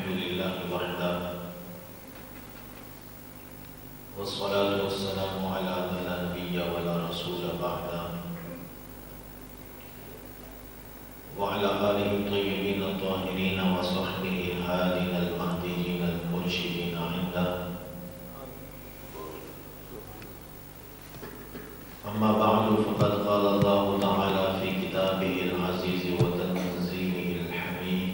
الحمد لله وحده والصلاة والسلام على من لا نبي ولا رسول بعده وعلى آله الطيبين الطاهرين وصحبه الهادين المهديين المرشدين عنده. أما بعد فقد قال الله تعالى في كتابه العزيز وتنزيله الحميد: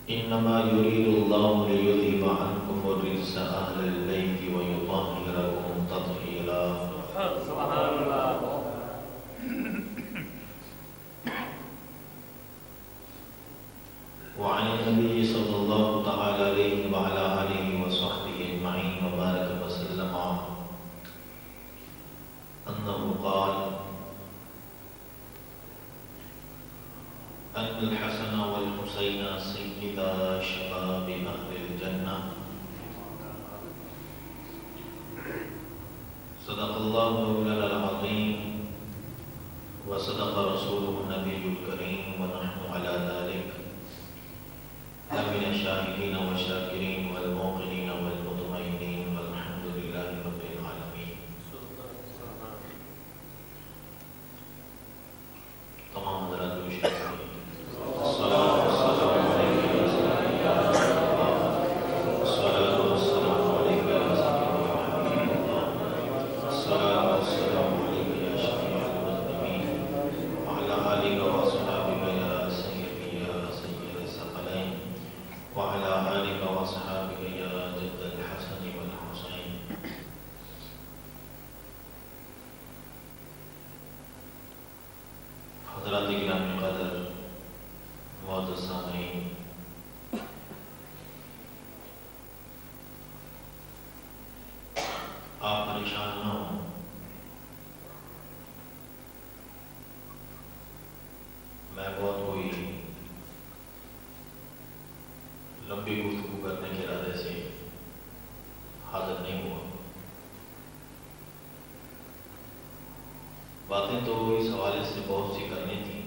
إنما يريد الله ليذهب عنكم الرجس أهل البيت ويطهركم تطهيرا. سبحان الله. وعن النبي صلى الله تعالى عليه وعلى آله وصحبه أجمعين وبارك وسلم أنه قال: أن الحسن والحسين سيدا شباب أهل الجنة. صدق الله مولانا العظيم وصدق رسوله النبي الكريم ونحن على ذلك لمن الشاهدين والشاكرين والموقنين والمطمئنين والحمد لله رب العالمين. تمام حضرات کو شکریہ. حضرات گرامی قدر، معزز سامعین، آپ پریشان نہ ہوں. میں بہت کوئی لمبی گفتگو کرنے کے ارادے سے حاضر نہیں ہوا. باتیں تو اس حوالے سے بہت سی کرنی تھی،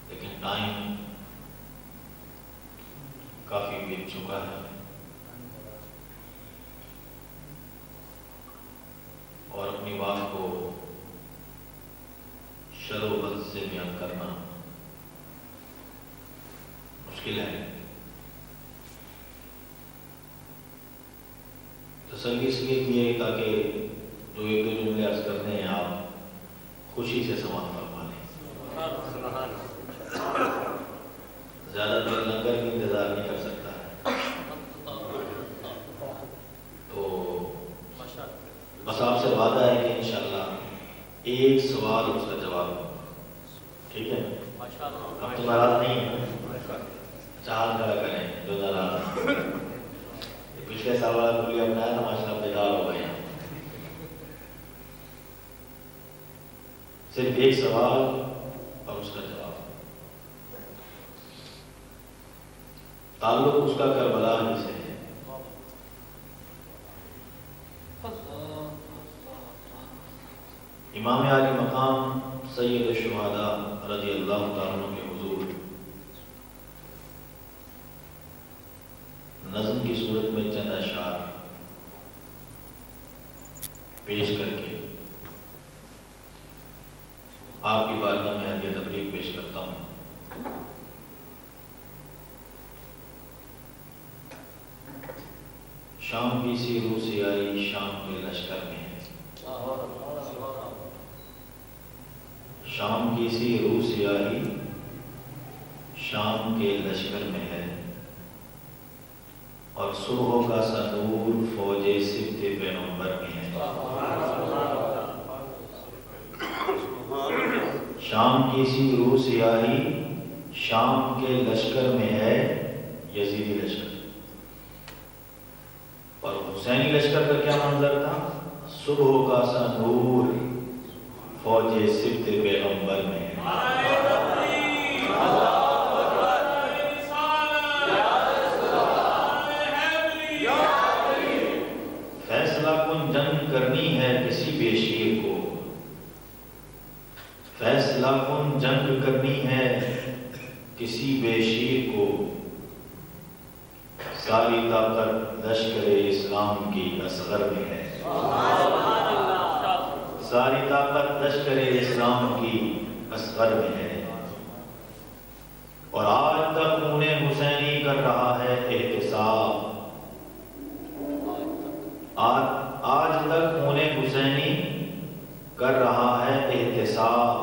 لیکن ٹائم کافی بیت چکا ہے اور اپنی بات کو شر و بد سے بیان کرنا مشکل ہے. تسلی اس لیے کی ہے تاکہ جو ایک دو جملے عرض کرتے ہیں آپ خوشی سے سماعت فرما لیں. زیادہ دیر لنگر کی انتظار نہیں کر سکتا ہے، تو بس آپ سے وعدہ ہے کہ انشاءاللہ ایک سوال اس کا جواب ہوگا. ٹھیک ہے؟ اب تو ناراض نہیں ہے، چاہت کھڑا کریں جو ناراض ہیں. پچھلے سال والا کلیہ بنایا تھا، ماشاءاللہ بیدار ہو گئے ہیں. صرف ایک سوال اور اس کا جواب. تعلق اس کا کربلا ہی سے ہے. امام عالی مقام سید الشہداء رضی اللہ تعالیٰ عنہ کے حضور نظم کی صورت میں چند اشعار پیش کر کے آپ کی بارگاہ میں ہدیہ تبریک پیش کرتا ہوں. شام کی سی روح سے آئی شام کے لشکر میں ہے. شام کی سی روح سے آئی شام کے لشکر میں ہے، اور صبح کا سا نور فوج سبت پیغمبر میں ہے. شام کی سی روح سے آئی شام کے لشکر میں ہے یزیدی لشکر. اور حسینی لشکر کا کیا منظر تھا؟ صبح کا سا نور فوج سبت پیغمبر میں ہے. فیصلہ کن جنگ کرنی ہے کسی بے شیر کو، فیصلہ کن جنگ کرنی ہے کسی بے شیر کو، ساری طاقت لشکر اسلام کی اصغر میں ہے، ساری طاقت لشکر اسلام کی اصغر میں ہے، اور آج تک خون حسینی کر رہا ہے احتساب، آج تک خون حسینی کر رہا ہے احتساب،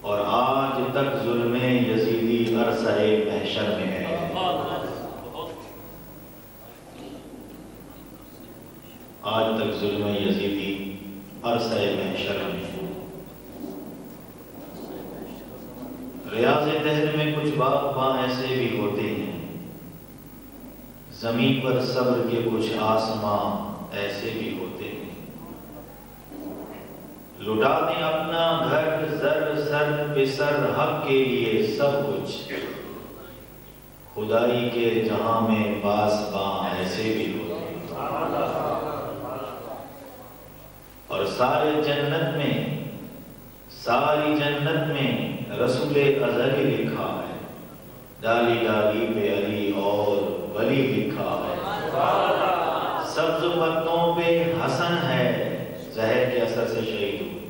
اور آج تک ظلم یزیدی عرصہ محشر میں ہے۔ آج تک ظلم یزیدی عرصہ محشر میں ہے۔ ریاض دہر میں کچھ باغباں ایسے بھی ہوتے ہیں، زمین پر صبر کے کچھ آسماں ایسے بھی ہوتے ہیں، لٹا دیں اپنا گھر زر سر پہ سر حق کے لیے سب کچھ، خدائی کے جہاں میں پاسباں ایسے بھی ہوتے ہیں، اور ساری جنت میں رسول ازلی لکھا ہے، ڈالی ڈالی پہ علی اور ولی لکھا ہے، سبز پتوں پہ حسن ہے، زہر کے اثر سے شہید ہوئے،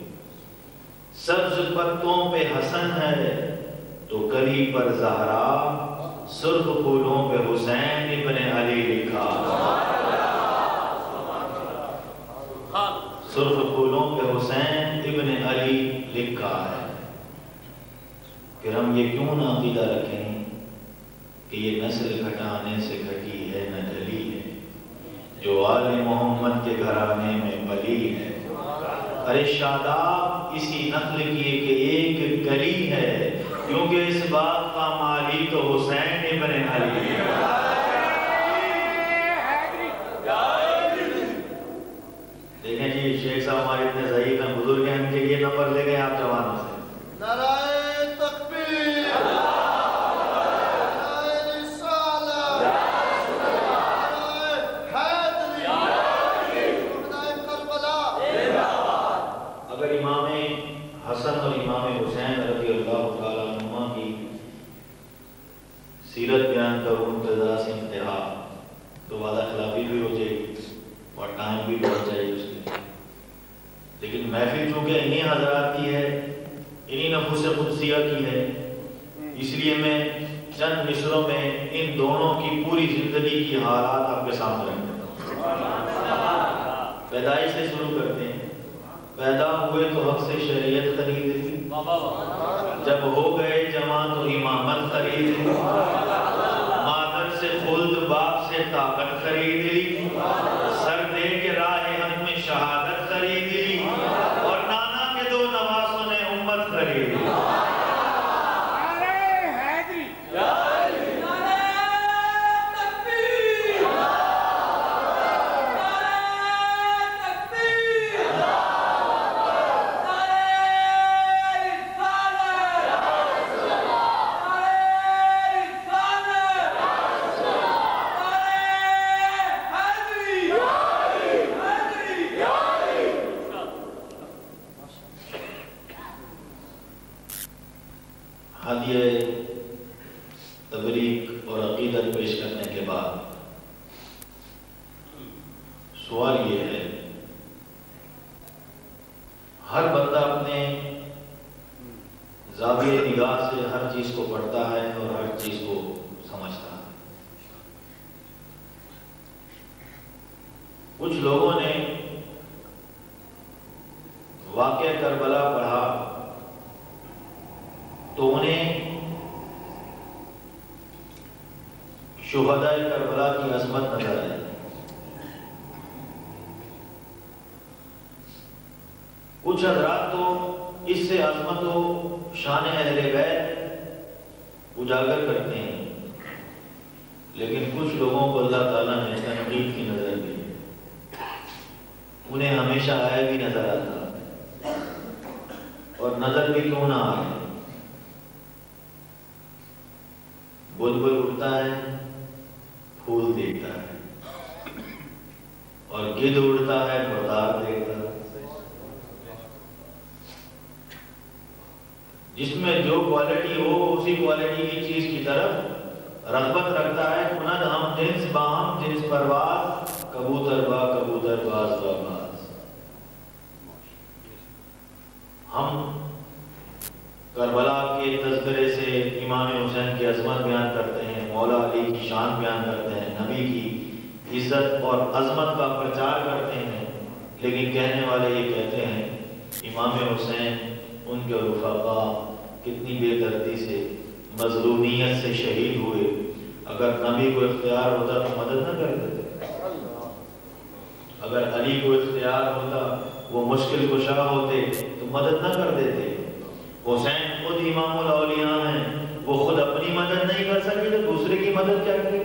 سبز پتوں پہ حسن ہے تو کلی پر زہرا، سرخ پھولوں پہ حسین ابن علی لکھا ہے، سرخ پھولوں پہ حسین ابن علی لکھا ہے۔ پھر ہم یہ کیوں نہ عقیدہ رکھیں کہ یہ نسل گھٹانے سے گھٹی ہے نہ ڈھلی ہے، جو آل محمد کے گھرانے میں پلی ہے، ارے شاداب اسی نقل کی کہ ایک کلی ہے، کیونکہ اس بات کا مالی تو حسین ابن علی ہے۔ دیکھیں جی شیخ صاحب ہمارے اتنے ضعیف ہیں، بزرگ ہیں، ان کے لیے نمبر لے گئے آپ جوانوں سے۔ نعرہ تکبیر، نعرہ رسالت، نعرہ حیدری، شہدائے کربلا۔ اگر امام حسن اور امام حسین رضی اللہ تعالیٰ عنہما کی سیرت بیان کروں ابتدا سے انتہا تو وعدہ خلافی بھی ہو جائے گی اور ٹائم بھی بڑھ جائے گی اس میں، لیکن محفل چونکہ انہی حضرات کی ہے، انہی نفوس قدسیہ کی ہے، اس لیے میں چند مصروں میں ان دونوں کی پوری زندگی کی حالات آپ کے سامنے رکھ دیتا ہوں۔ پیدائش سے شروع کرتے ہیں۔ پیدا ہوئے تو حق سے شریعت خرید لی، جب ہو گئے جوان تو امامت خرید لی، مادر سے خلد باپ سے طاقت خرید لی، سر دے کے راہ حق میں شہادت خرید لی، اور نانا کے دو نواسوں نے امت خرید لی۔ ہدیہ تبریک اور عقیدت پیش کرنے کے بعد سوال یہ ہے، ہر بندہ اپنے زاویہ نگاہ سے ہر چیز کو پڑھتا ہے اور ہر چیز کو سمجھتا ہے۔ کچھ لوگوں نے واقعہ کربلا پڑھا تو انہیں شہداء کربلا کی عظمت نظر آئی، کچھ حضرات تو اس سے عظمت و شان اہل بیت اجاگر کرتے ہیں، لیکن کچھ لوگوں کو اللہ تعالیٰ نے تنقید کی نظر دی، انہیں ہمیشہ عیب بھی نظر آتا، اور نظر بھی کیوں نہ آئے، بلبل اڑتا ہے پھول دیکھتا ہے، اور گدھ اڑتا ہے بردار دیکھتا ہے۔ جس میں جو کوالٹی ہو اسی کوالٹی کی چیز کی طرف رغبت رکھتا ہے. کنند ہم جنس باہم جنس پرواز، کبوتر با کبوتر باز با باز. ہم کربلا کے تذکرے سے امام حسین کی عظمت بیان کرتے ہیں، مولا علی کی شان بیان کرتے ہیں، نبی کی عزت اور عظمت کا پرچار کرتے ہیں، لیکن کہنے والے یہ کہتے ہیں امام حسین ان کے رفقا کتنی بے دردی سے مظلومیت سے شہید ہوئے. اگر نبی کو اختیار ہوتا تو مدد نہ کر دیتے، اگر علی کو اختیار ہوتا وہ مشکل کشا ہوتے تو مدد نہ کر دیتے. حسین خود امام الاولیاء ہیں، وہ خود اپنی مدد نہیں کر سکے تو دوسرے کی مدد کیا کرے؟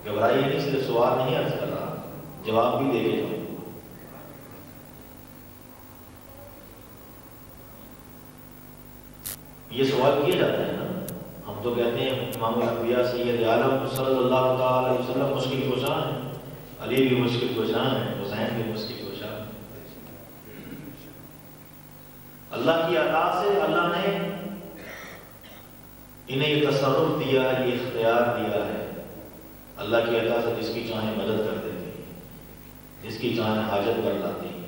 گھبرائیے نہیں، صرف سوال نہیں عرض کر رہا، جواب بھی دے کے جاؤں. یہ سوال کیا جاتا ہے نا. ہم تو کہتے ہیں امام الانبیاء سید عالم صلی اللہ تعالی علیہ وسلم مشکل کشا ہیں، علی بھی مشکل کشا ہیں، حسین بھی مشکل کشا ہیں. اللہ کی عطا سے اللہ نے انہیں یہ تصرف دیا، یہ اختیار دیا ہے. اللہ کی عطا سے جس کی چاہیں مدد کر دیتے ہیں، جس کی چاہیں حاجت کر لاتے ہیں،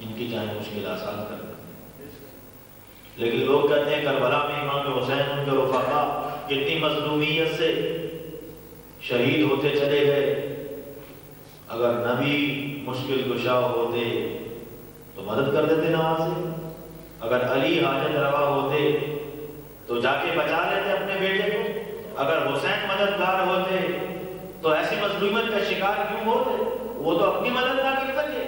جن کی چاہیں مشکل آسان کر دیتے ہیں. لیکن لوگ کہتے ہیں کربلا میں امام حسین ان کے رفقا کتنی مظلومیت سے شہید ہوتے چلے گئے. اگر نبی مشکل کشا ہوتے تو مدد کر دیتے نماز سے، اگر علی حاجت روا ہوتے تو جا کے بچا لیتے اپنے بیٹے کو، اگر حسین مددگار ہوتے تو ایسی مظلومیت کا شکار کیوں ہوتے؟ وہ تو اپنی مدد نہ کر سکے.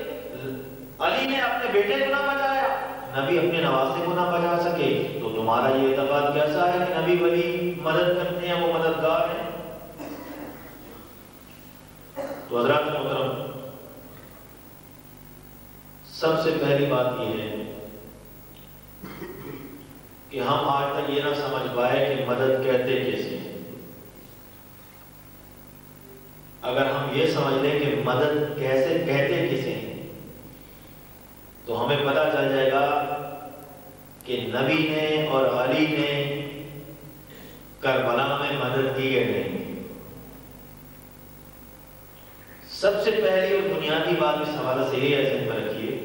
علی نے اپنے بیٹے کو نہ بچایا، نبی اپنے نواسے کو نہ بچا سکے، تو تمہارا یہ اعتقاد کیسا ہے کہ نبی ولی مدد کرتے ہیں، وہ مددگار ہیں؟ تو حضرات محترم، سب سے پہلی بات یہ ہے کہ ہم آج تک یہ نہ سمجھ پائے کہ مدد کہتے کیسے. اگر ہم یہ سمجھ لیں کہ مدد کیسے کہتے کسے تو ہمیں پتہ چل جائے گا کہ نبی نے اور علی نے کربلا میں مدد کی ہے نہیں. سب سے پہلی اور بنیادی بات اس حوالے سے یہ ذہن میں رکھیے،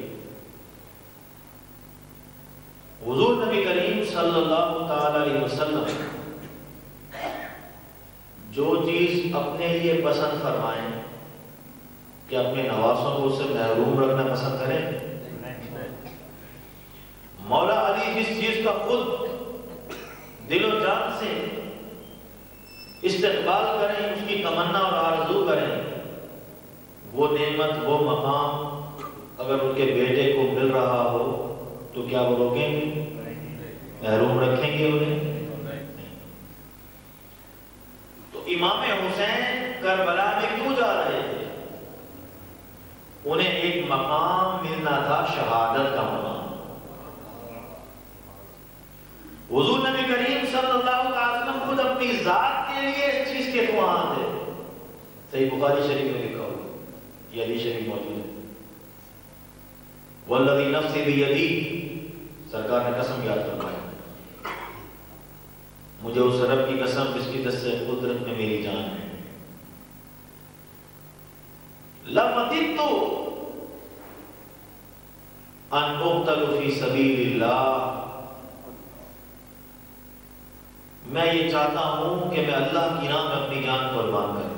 حضور نبی کریم صلی اللہ تعالی علیہ وسلم جو چیز اپنے لیے پسند فرمائیں کہ اپنے نواسوں کو اس سے محروم رکھنا پسند کریں. مولا علی جس چیز کا خود دل و جان سے استقبال کریں، اس کی تمنا اور آرزو کریں، وہ نعمت وہ مقام اگر ان کے بیٹے کو مل رہا ہو تو کیا وہ روکیں گے؟ محروم رکھیں گے انہیں؟ تو امام حسین کربلا میں کیوں جا رہے تھے؟ انہیں ایک مقام ملنا تھا، شہادت کا مقام. حضور نبی کریم صلی اللہ علیہ وسلم خود اپنی ذات کے لیے اس چیز کے خواہاں تھے. صحیح بخاری شریف میں لکھا ہوا، یہ حدیث شریف موجود ہے. والذی نفسی بیدی، سرکار نے قسم یاد فرمائی، مجھے اس رب کی قسم جس کی دست قدرت میں میری جان ہے، لَمَدِدْتُ أَنْ أُقْتَلُ فِي سَبِيلِ اللَّهِ، میں یہ چاہتا ہوں کہ میں اللہ کی راہ میں اپنی جان قربان کروں.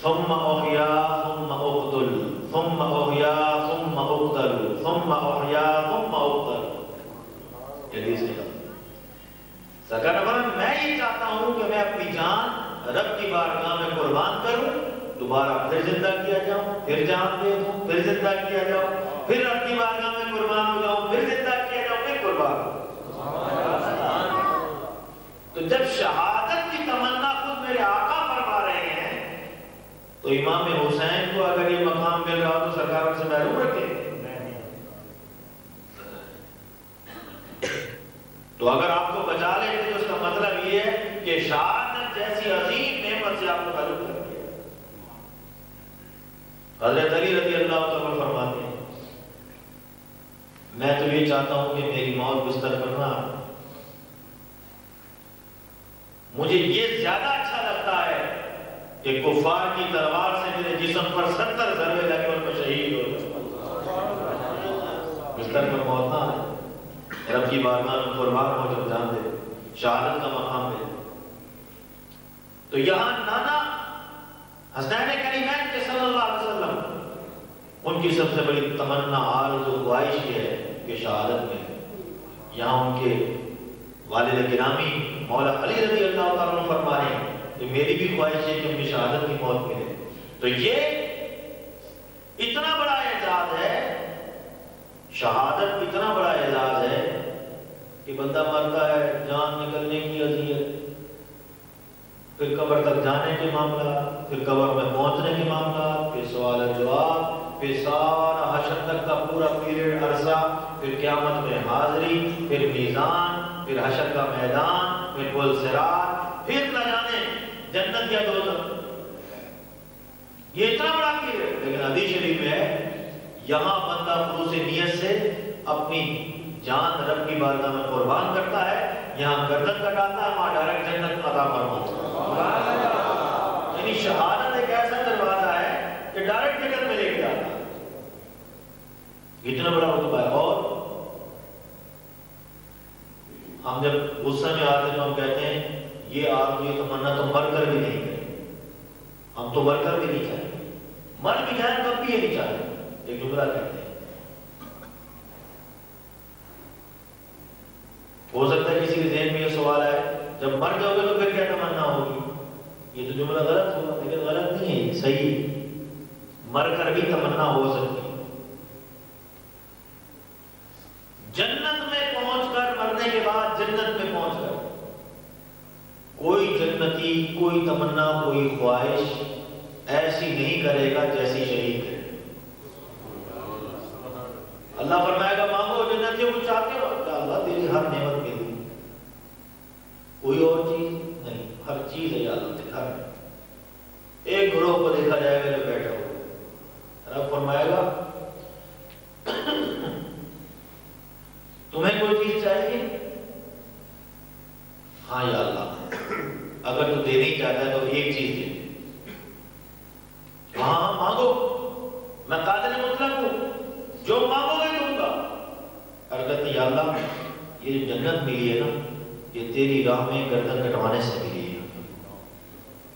ثم احیا ثم اقتل ثم احیا ثم اقتل ثم احیا ثم اقتل. حدیث ہے. سرکار میں یہ چاہتا ہوں کہ میں اپنی جان رب کی بارگاہ میں قربان کروں، دوبارہ پھر زندہ کیا جاؤں، پھر جان دے دوں، پھر زندہ کیا جاؤں، پھر رب کی بارگاہ میں قربان ہو جاؤں، پھر زندہ کیا جاؤں، پھر قربان ہو. تو جب شہادت کی تمنا خود میرے آقا فرما رہے ہیں تو امام حسین کو اگر یہ مقام مل رہا تو سرکار سے محروم رکھے. تو اگر آپ کو بچا لیتے تو اس کا مطلب یہ ہے کہ شہادت جیسی عظیم نعمت سے آپ کو محروم کر دیا. حضرت علی رضی اللہ عنہ فرماتے ہیں میں تو یہ چاہتا ہوں کہ میری موت بستر پر نہ آئے. مجھے یہ زیادہ اچھا لگتا ہے کہ کفار کی تلوار سے میرے جسم پر 70 ضربے لگے اور میں شہید ہو جاؤں. بستر پر موت نہ آئے، رب کی بارگاہ میں قربان ہو جب جان دے، شہادت کا مقام دے. تو یہاں نانا حسنین کریمین کے صلی اللہ علیہ وسلم، ان کی سب سے بڑی تمنا آرز و خواہش یہ ہے کہ شہادت ملے. یہاں ان کے والد گرامی مولا علی رضی اللہ تعالیٰ عنہ فرما رہے ہیں کہ میری بھی خواہش ہے کہ مجھے شہادت کی موت ملے. تو یہ اتنا بڑا اعزاز ہے، شہادت اتنا بڑا اعزاز ہے کہ بندہ مرتا ہے، جان نکلنے کی اذیت، پھر قبر تک جانے کے معاملات، پھر قبر میں پہنچنے کے معاملات، پھر سوال جواب، پھر سارا حشر تک کا پورا پیریڈ عرصہ، پھر قیامت میں حاضری، پھر میزان، پھر حشر کا میدان، پھر پل صراط، پھر نہ جانے جنت یا دوزخ. یہ اتنا بڑا پیریڈ. لیکن حدیث شریف میں ہے یہاں بندہ خلوص نیت سے اپنی جان رب کی بارگاہ میں قربان کرتا ہے، یہاں گردن کٹاتا ہے، وہاں ڈائریکٹ جنت عطا فرماتا ہے. یعنی شہادت ایک ایسا دروازہ ہے کہ ڈائریکٹ جنت میں لے کے آتا ہے. اتنا بڑا رتبہ ہے. اور ہم جب غصہ میں آتے ہیں تو ہم کہتے ہیں یہ آرزو یہ تمنا تو مر کر بھی نہیں کرے. ہم تو مر کر بھی نہیں چاہتے، مر بھی جائیں تب بھی یہ نہیں چاہتے. ایک جملہ کہتے ہیں، ہو سکتا ہے کسی کے ذہن میں یہ سوال آئے جب مر جاؤ گے تو پھر کیا تمنا ہوگی. یہ تو جملہ غلط ہوگا. لیکن غلط نہیں ہے، یہ صحیح ہے. مر کر بھی تمنا ہو سکتی ہے. جنت میں پہنچ کر، مرنے کے بعد جنت میں پہنچ کر کوئی جنتی کوئی تمنا کوئی خواہش ایسی نہیں کرے گا جیسی شہید کرے. اللہ فرمائے گا مانگو جنتیوں کو چاہتے ہو، اللہ تیری ہر نعمت کے لیے، کوئی اور چیز نہیں، ہر چیز ہے یا اللہ تیری ہر. ایک گروہ کو دیکھا جائے گا جو بیٹھا ہو، رب فرمائے گا تمہیں کوئی چیز چاہیے؟ ہاں یا اللہ، اگر تو دینا ہی چاہتا ہے تو ایک چیز دے. ہاں مانگو، میں قادر مطلق ہوں، جو مانگو گے دوں گا. حرکت یا اللہ یہ جنت ملی ہے نا، یہ تیری راہ میں گردن کٹوانے سے ملی ہے.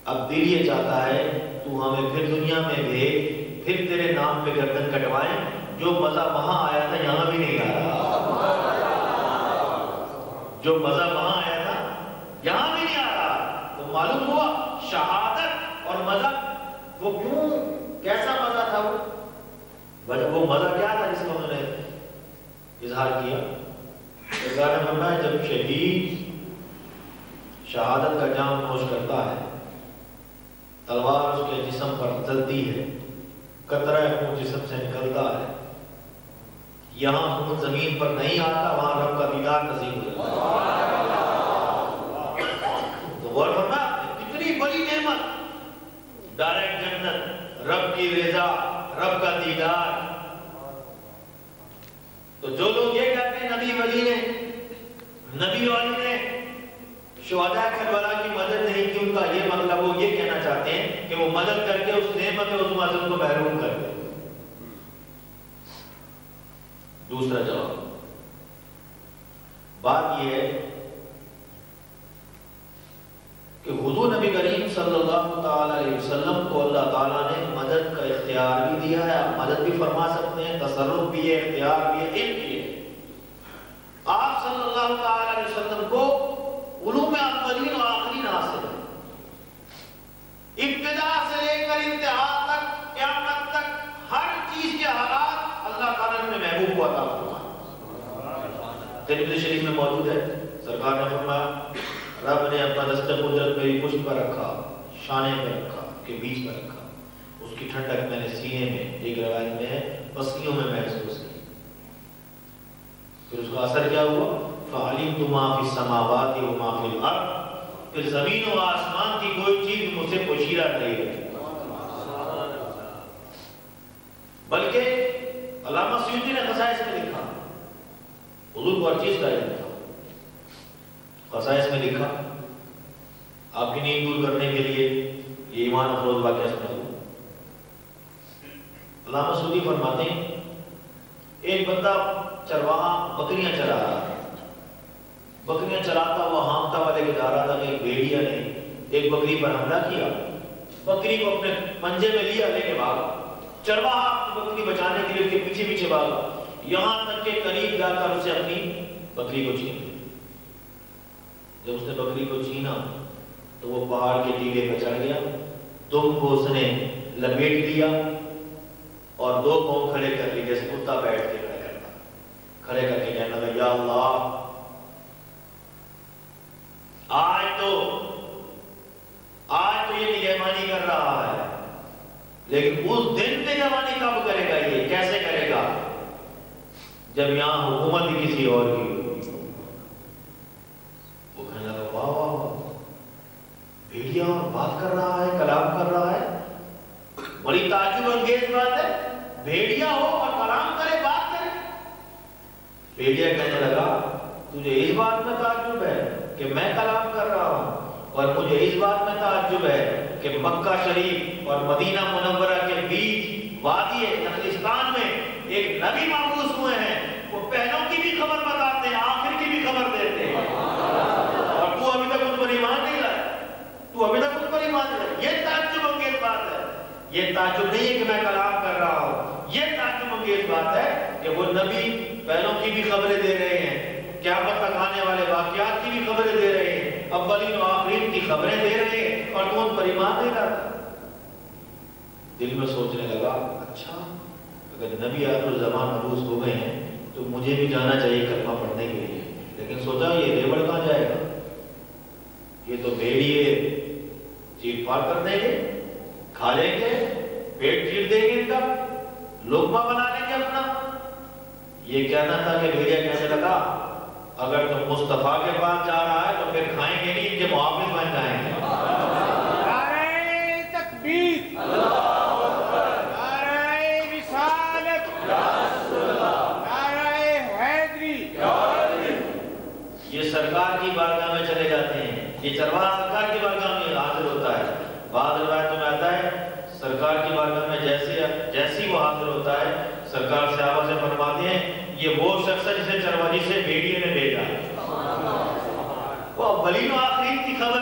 اب دل یہ چاہتا ہے تو ہمیں پھر دنیا میں دے، پھر تیرے نام پہ گردن کٹوائیں. جو مزہ وہاں آیا تھا یہاں بھی نہیں آ رہا، جو مزہ وہاں آیا تھا یہاں بھی نہیں آ رہا. تو معلوم ہوا شہادت اور مزہ وہ کیوں، کیسا مزہ تھا وہ مزہ کیا تھا جس کو انہوں نے اظہار کیا. سرکار نے فرمایا جب شہید شہادت کا جام نوش کرتا ہے، تلوار اس کے جسم پر چلتی ہے، قطرہ خون جسم سے نکلتا ہے، یہاں خون زمین پر نہیں آتا، وہاں رب کا دیدار نصیب ہو جاتا ہے. تو غور فرمایا کتنی بڑی نعمت، ڈائریکٹ جنت، رب کی رضا، رب کا دیدار. تو جو لوگ یہ کہتے ہیں نبی ولی نے، نبی والی نے شہداء کربلا کی مدد نہیں کی، ان کا یہ مطلب وہ یہ کہنا چاہتے ہیں کہ وہ مدد کر کے اس نعمت عظمیٰ سے ان کو محروم کر دے. دوسرا جواب، بات یہ ہے کہ حضور نبی کریم صلی اللہ تعالی علیہ وسلم کو اللہ تعالیٰ نے مدد کا اختیار بھی دیا ہے. آپ مدد بھی فرما سکتے ہیں، تصرف بھی ہے، اختیار بھی ہے، علم بھی ہے. آپ صلی اللہ تعالی علیہ وسلم کو علوم اولین و آخرین حاصل ہے. ابتدا سے لے کر انتہا تک، قیامت تک ہر چیز کے حالات اللہ تعالیٰ نے محبوب کو عطا فرمائے. ترمذی شریف میں موجود ہے، سرکار نے فرمایا رب نے اپنا دست قدرت میری پشت پر رکھا، شانے پر رکھا، کے بیچ پر رکھا. اس کی ٹھنڈک میں نے سینے میں، ایک روایت میں ہے پسلیوں میں محسوس کی. پھر اس کا اثر کیا ہوا؟ فَعَلِمْتُ مَا فِي السَّمَاوَاتِ وَمَا فِي الْأَرْضِ. پھر زمین و آسمان کی کوئی چیز مجھ سے پوشیدہ نہیں رہی. بلکہ علامہ سیوطی نے خصائص میں لکھا حضور کو ہر چیز کا علم تھا. خصائص میں لکھا آپ کی نیند دور کرنے کے لیے یہ ایمان افروز واقعہ سنا دوں. علامہ سعودی فرماتے ہیں ایک بندہ چرواہا بکریاں چرا رہا ہے. بکریاں چراتا ہوا ہانکتا ہوا لے کے جا رہا تھا کہ ایک بھیڑیا نے ایک بکری پر حملہ کیا. بکری کو اپنے پنجے میں لیا لے کے بھاگا. چرواہا اپنی بکری بچانے کے لیے اس کے پیچھے پیچھے بھاگا یہاں تک کہ قریب جا کر اسے اپنی بکری کو چھین. جب اس نے بکری کو چھینا تو وہ پہاڑ کے ٹیلے پہ چڑھ گیا. دم کو اس نے لپیٹ لیا اور دو پاؤں کھڑے کر لی جیسے کتا بیٹھ کے کھڑے کر کے کہنے لگا یا اللہ آج تو یہ نگہبانی کر رہا ہے لیکن اس دن نگہبانی کب کرے گا؟ یہ کیسے کرے گا جب یہاں حکومت ہی کسی اور کی ہوگی. وہ کہنے لگا واہ واہ واہ بھیڑیا اور بات کر رہا ہے کلام کر رہا ہے. بڑی تعجب انگیز بات ہے بھیڑیا ہو اور کلام کرے بات کرے. بھیڑیا کہنے لگا تجھے اس بات میں تعجب ہے کہ میں کلام کر رہا ہوں اور مجھے اس بات میں تعجب ہے کہ مکہ شریف اور مدینہ منورہ کے بیچ وادی نخلستان میں ایک نبی مبعوث ہوئے ہیں. وہ پہلوں کی بھی خبر بتاتے ہیں آخر کی بھی خبر دیتے ہیں اور تو ابھی تک ان پر ایمان نہیں لایا. تو ابھی تک ان پر ایمان نہیں لایا. یہ تعجب انگیز بات ہے. یہ تعجب نہیں ہے کہ میں کلام کر رہا ہوں. یہ تعجب انگیز بات ہے کہ وہ نبی پہلوں کی بھی خبریں دے رہے ہیں قیامت تک آنے والے واقعات کی بھی خبریں دے رہے ہیں اولین و آخرین کی خبریں دے رہے ہیں اور تو ان پر ایمان نہیں لاتا. دل میں سوچنے لگا اچھا اگر نبی آخر الزمان مبعوث ہو گئے ہیں تو مجھے بھی جانا چاہیے کلمہ پڑھنے کے لیے. لیکن سوچا یہ ریوڑ کہاں جائے گا؟ یہ تو بھیڑیے چیٹ پار کر دیں گے کھا لیں گے پیٹ چیر دیں گے ان کا لقمہ بنا لیں گے اپنا. یہ کہنا تھا کہ بھیڑیا کہنے لگا اگر تم مصطفیٰ کے پاس جا رہا ہے تو پھر کھائیں گے نہیں ان کے محافظ بن جائیں گے. نعرہ تکبیر نعرہ رسالت نعرہ حیدری. یہ سرکار کی بارگاہ میں چلے جاتے ہیں. یہ چرواہا سرکار کی بارگاہ میں حاضر ہوتا ہے. بعض روایتوں میں آتا ہے سرکار کی بارگاہ میں جیسی وہ حاضر ہوتا ہے سرکار صحابہ سے فرماتے ہیں یہ وہ شخص ہے جسے چرواہی سے بھیڑیے نے بھیجا. وہ اولین و آخرین کی خبر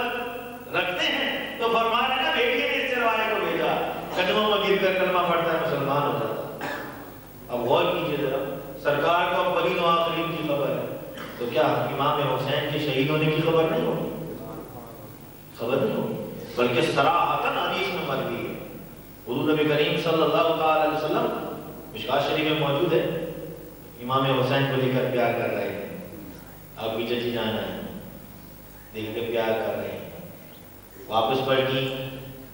رکھتے ہیں تو فرما رہے نا بھیڑیے نے اس چرواہے کو بھیجا. قدموں میں گر کر کلمہ پڑھتا ہے مسلمان ہو جاتا ہے. اب غور کیجیے ذرا سرکار کو اولین و آخرین کی خبر ہے تو کیا امام حسین کے شہید ہونے کی خبر نہیں ہوگی؟ خبر نہیں ہوگی بلکہ صراحتاً حدیث میں مر گئی ہے. حضور نبی کریم صلی اللہ علیہ وسلم مشکات شریف میں موجود ہے امام حسین کو لے کر پیار کر رہے ہیں. آپ کی چچی جان ہے دیکھ کے پیار کر رہے ہیں. واپس پلٹی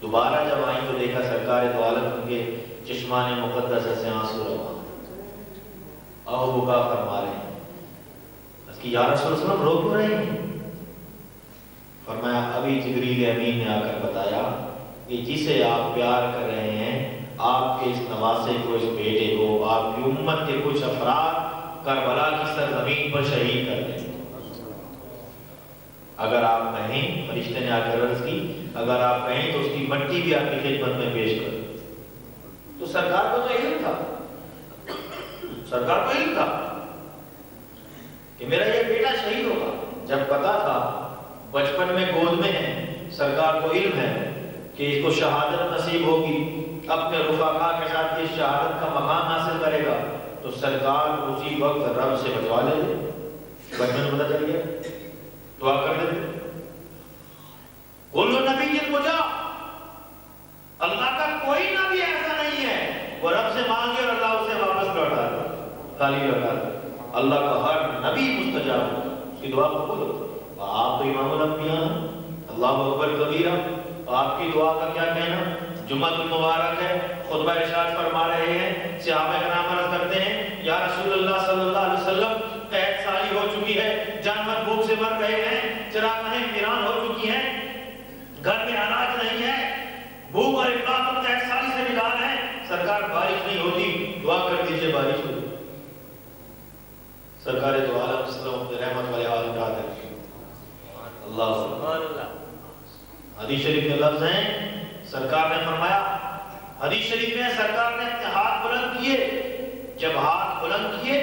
دوبارہ جب آئیں تو دیکھا سرکار دو عالم ان کے چشمان مقدس سے آنسو روا اور بکا فرما رہے ہیں. اس کی یا رسول اللہ رو کیوں رہے ہیں؟ فرمایا ابھی جبریل امین نے آ کر بتایا کہ جسے آپ پیار کر رہے ہیں آپ کے اس نواسے کو اس بیٹے کو آپ کی امت کے کچھ افراد کربلا کی سرزمین پر شہید کر دیں. اگر آپ کہیں فرشتے نے آ کر عرض کی اگر آپ کہیں تو اس کی مٹی بھی آپ کی خدمت میں پیش کریں. تو سرکار کو تو علم تھا سرکار کو علم تھا کہ میرا یہ بیٹا شہید ہوگا. جب پتا تھا بچپن میں گود میں ہے سرکار کو علم ہے کہ اس کو شہادت نصیب ہوگی اپنے رفقا کے ساتھ اس شہادت کا مقام حاصل کرے گا تو سرکار اسی وقت رب سے بچوا لے دے. بچپن میں پتہ چل گیا دعا کر دیتے کل نبی مجاب اللہ کا کوئی نبی ایسا نہیں ہے وہ رب سے مانگے اور اللہ اسے واپس لوٹا دے خالی لوٹا دے. اللہ کا ہر نبی مستجاب ہوتا اس کی دعا قبول ہوتا. آپ تو امام الانبیاء ہیں اللہ اکبر کبیرہ. آپ کی دعا کا کیا کہنا. جمعہ المبارک ہے خطبہ ارشاد فرما رہے ہیں صحابہ کرام عرض کرتے ہیں یا رسول اللہ صلی اللہ علیہ وسلم قحط سالی ہو چکی ہے جانور بھوک سے مر رہے ہیں چراگاہیں ویران ہو چکی ہیں گھر میں اناج نہیں ہے بھوک اور افلاس اور قحط سالی سے نکال ہے سرکار بارش نہیں ہوتی دعا کر دیجئے بارش ہو. سرکار دو عالم وسلم اپنے رحمت والے ہاتھ اٹھا دیں. اللہ سبحان اللہ. حدیث شریف کے لفظ ہیں، سرکار نے فرمایا، حدیث شریف میں سرکار نے اپنے ہاتھ بلند کیے، جب ہاتھ بلند کیے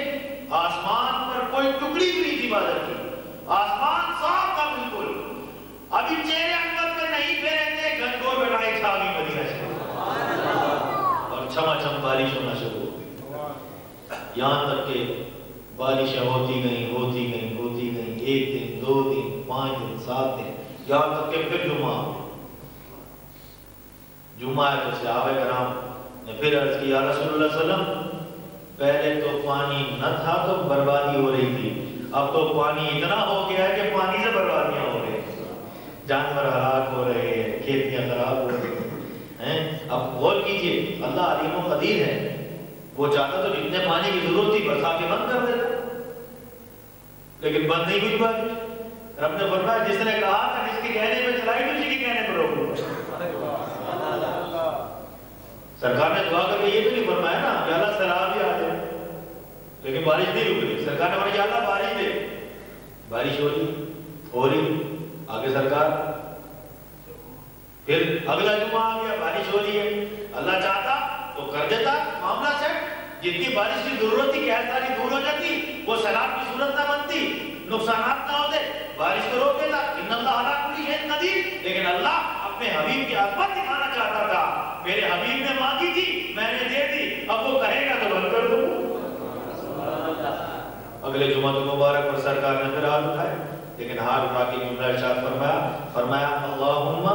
آسمان پر کوئی ٹکڑی بھی نہیں تھی بادل کی، آسمان صاف تھا بالکل، ابھی چہرے انور پہ نہیں پھیرے تھے، گھنٹوں بٹائی چھا گئی مدینہ سے اور چھما چھم بارش ہونا شروع ہو گئی. یہاں تک کہ بارشیں ہوتی گئیں، ایک دن، 2 دن، 5 دن، 7 دن، یہاں تک کہ پھر جمعہ ہے تو صحابہ کرام نے پھر عرض کی، یا رسول اللہ صلی اللہ علیہ وسلم پہلے تو پانی نہ تھا تو بربادی ہو رہی تھی، اب تو پانی اتنا ہو گیا ہے کہ پانی سے بربادیاں ہو رہی ہیں، جانور ہلاک ہو رہے ہیں، کھیتیاں خراب ہو رہی ہیں. اب غور کیجئے، اللہ علیم و قدیر ہے، وہ چاہتا تو جتنے پانی کی ضرورت تھی برسا کے بند کر دیتا، لیکن بند نہیں ہوئی بارش. رب نے فرمایا جس نے کہا کہ جس کے کہنے پہ چلائی تو اسی کے کہنے پہ روکو. سرکار نے دعا کر کے یہ تو نہیں فرمایا نا یا اللہ سیلاب بھی آ جائے، لیکن بارش نہیں رک رہی. سرکار نے فرمایا یا اللہ بارش دے، بارش ہو رہی آگے سرکار. پھر اگلا جمعہ آ گیا، بارش ہو رہی ہے، اللہ چاہتا تو کر دیتا معاملہ سیٹ، جتنی بارش کی ضرورت تھی قحط ساری دور ہو جاتی، وہ سیلاب کی صورت نہ بنتی، نقصانات نہ ہوتے، بارش کو روک دیتا. ان اللہ علی کل شیء قدیر. لیکن اللہ اپنے حبیب کی عظمت دکھانا چاہتا تھا، میرے حبیب نے مانگی تھی میں نے دے دی، اب وہ کہے گا تو بند کر دوں. اگلے جمعہ مبارک پر سرکار نے پھر ہاتھ اٹھائے، لیکن ہاتھ اٹھا کے جملہ ارشاد فرمایا اللہم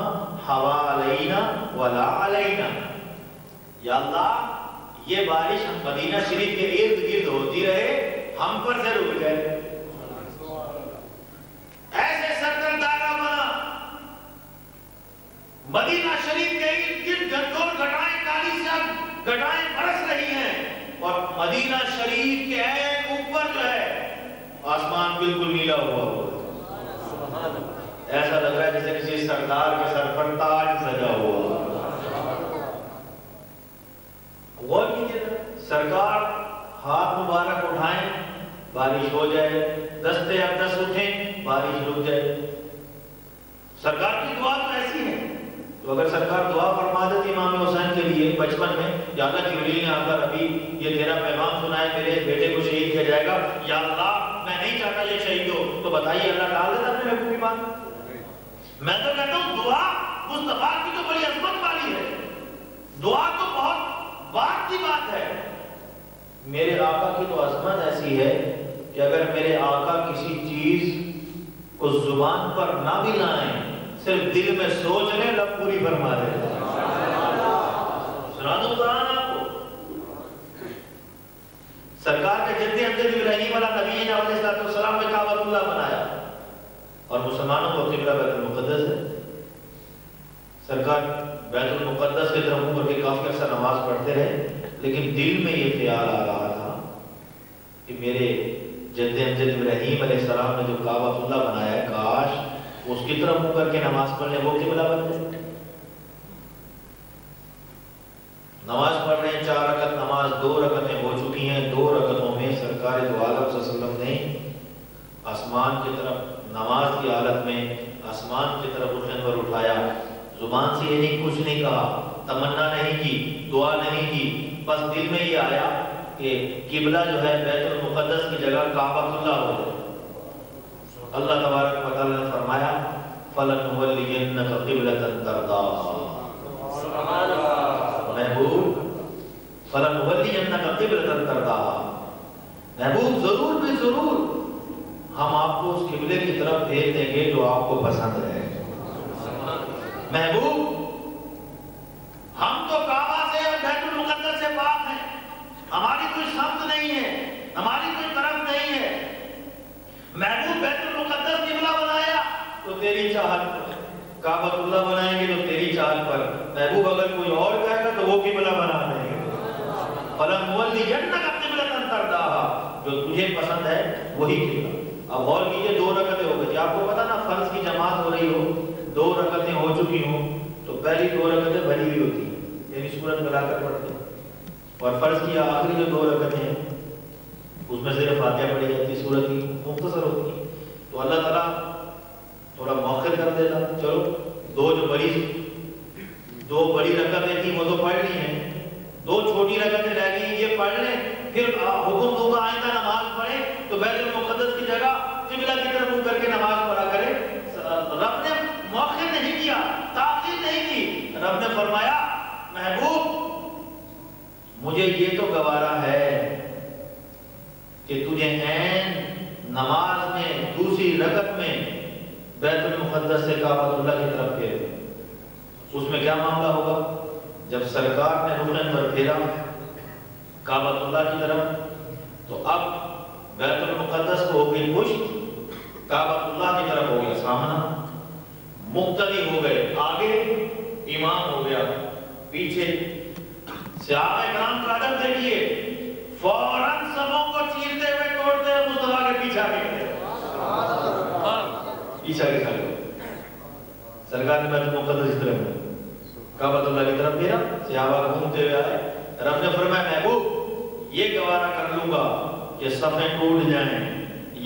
حوالینا ولا علینا. یا اللہ یہ بارش ہم مدینہ شریف کے ارد گرد ہوتی رہے، ہم پر سے رک جائے. ایسے سرگردانہ بنا مدینہ شریف کے ارد گرد گھنٹوں گھٹائیں کالی سیاہ گھٹائیں برس رہی ہیں، اور مدینہ شریف کے عین اوپر جو ہے آسمان بالکل نیلا ہوا ہوا، ایسا لگ رہا ہے جیسے کسی سردار کے سر پر تاج سجا ہوا. غور کیجیے، سرکار ہاتھ مبارک اٹھائیں بارش ہو جائے، دستے اقدس اٹھیں بارش رک جائے. سرکار کی دعا تو ایسی ہے. تو اگر سرکار دعا فرما دیتی امام حسین کے لیے بچپن میں، یا اللہ جبریل نے آ کر ابھی یہ تیرا پیغام سنا ہے، میرے بیٹے کو شہید کیا جائے گا، یا اللہ میں نہیں چاہتا یہ شہید ہو، تو بتائیے اللہ ڈال دیتا اپنے محبوب کی بات. میں تو کہتا ہوں دعا مصطفیٰ کی تو بڑی عظمت والی ہے، دعا تو بہت بات کی بات ہے. میرے آقا کی تو عظمت ایسی ہے کہ اگر میرے آقا کسی چیز کو زبان پر نہ بھی لائیں، صرف دل میں سوچ لیں لب پوری فرما دے. سنا دوں قرآن آپ کو. سرکار کے جد امجد ابراہیم علیہ نبی علیہ السلام نے کعبۃ اللہ بنایا، اور مسلمانوں کو قبلہ بیت المقدس ہے. سرکار بیت المقدس کی طرف منہ کر کے کافی عرصہ نماز پڑھتے رہے، لیکن دل میں یہ خیال آ رہا تھا کہ میرے جد امجد ابراہیم علیہ السلام نے جو کعبۃ اللہ بنایا ہے، کاش اس کی طرف منہ کر کے نماز پڑھ لیں، وہ قبلہ بن جائے. نماز پڑھ رہے ہیں، 4 رکعت نماز، 2 رکعتیں ہو چکی ہیں. 2 رکعتوں میں سرکار دو عالم صلی اللہ علیہ وسلم نے آسمان کی طرف نماز کی حالت میں آسمان کی طرف رخ اٹھایا. زبان سے یہ نہیں کچھ نہیں کہا، تمنا نہیں کی، دعا نہیں کی، بس دل میں یہ آیا کہ قبلہ جو ہے بیت المقدس کی جگہ کعبۃ اللہ ہو جائے. اللہ تبارک و تعالی نے فرمایا فَلَنُوَلِّيَنَّكَ قِبْلَةً تَرْضَاهَا. سبحان اللہ. محبوب فَلَنُوَلِّيَنَّكَ قِبْلَةً تَرْضَاهَا، محبوب ضرور بھی ضرور ہم آپ کو اس قبلے کی طرف بھیج دیں گے جو آپ کو پسند ہے. محبوب ہم تو کعبہ سے اور بیت المقدس سے پاک ہیں، ہماری کوئی سمت نہیں ہے، ہماری کوئی طرف نہیں ہے. محبوب بیت المقدس قبلہ بنایا تو تیری چاہت پر، کعبۃ اللہ بنائیں گے تو تیری چاہت پر. محبوب اگر کوئی اور کہے گا تو وہ قبلہ بنا دیں گے. فَلَنُوَلِّيَنَّكَ قِبْلَةً تَرْضَاهَا، جو تجھے پسند ہے وہی قبلہ. اب غور کیجیے، 2 رکعتیں ہو گئی. آپ کو پتا نا فرض کی جماعت ہو رہی ہو، 2 رکعتیں ہو چکی ہوں تو پہلی 2 رکعتیں بھری ہوئی ہوتی ہیں، یعنی سورت ملا کر پڑھتے ہیں. اور فرض کی آخری جو 2 رکعتیں ہیں اس میں صرف فاتحہ پڑھی جاتی ہے، صورت ہی مختصر ہوتی ہیں، تو اللہ تعالیٰ تھوڑا مؤخر کر دیتا. چلو دو بڑی رکعتیں تھیں وہ تو پڑھ لی ہیں، 2 چھوٹی رکعتیں رہ گئی یہ پڑھ لیں، پھر حکم دوں گا آئندہ نماز پڑھے تو بیت المقدس کی جگہ قبلہ کی طرف منہ کر کے نماز پڑھا کرے. رب نے مؤخر نہیں کیا، تاخیر نہیں کی. رب نے فرمایا محبوب مجھے یہ تو گوارا ہے کہ تجھے عین نماز میں دوسری رکعت میں بیت المقدس سے کعبۃ اللہ کی طرف پھیرے. اس میں کیا معاملہ ہوگا؟ جب سرکار نے رخ انور پھیرا کعبۃ اللہ کی طرف تو اب بیت المقدس کو ہو گئی پشت، کعبۃ اللہ کی طرف ہو گیا سامنا. مقتدی ہو گئے آگے، امام ہو گیا پیچھے. صحابہ کرام کا ادب دیکھیے، فوراً سبوں کو چیرتے ہوئے توڑتے ہوئے مصطفیٰ کے پیچھے آگے گئے. پیچھے آگے کھڑے ہو. سرکار نے بیت المقدس اس طرف کعبۃ اللہ کی طرف پھیرا، صحابہ گھومتے ہوئے آئے. رب نے فرمایا محبوب یہ گوارا کر لوں گا کہ صفیں ٹوٹ جائیں،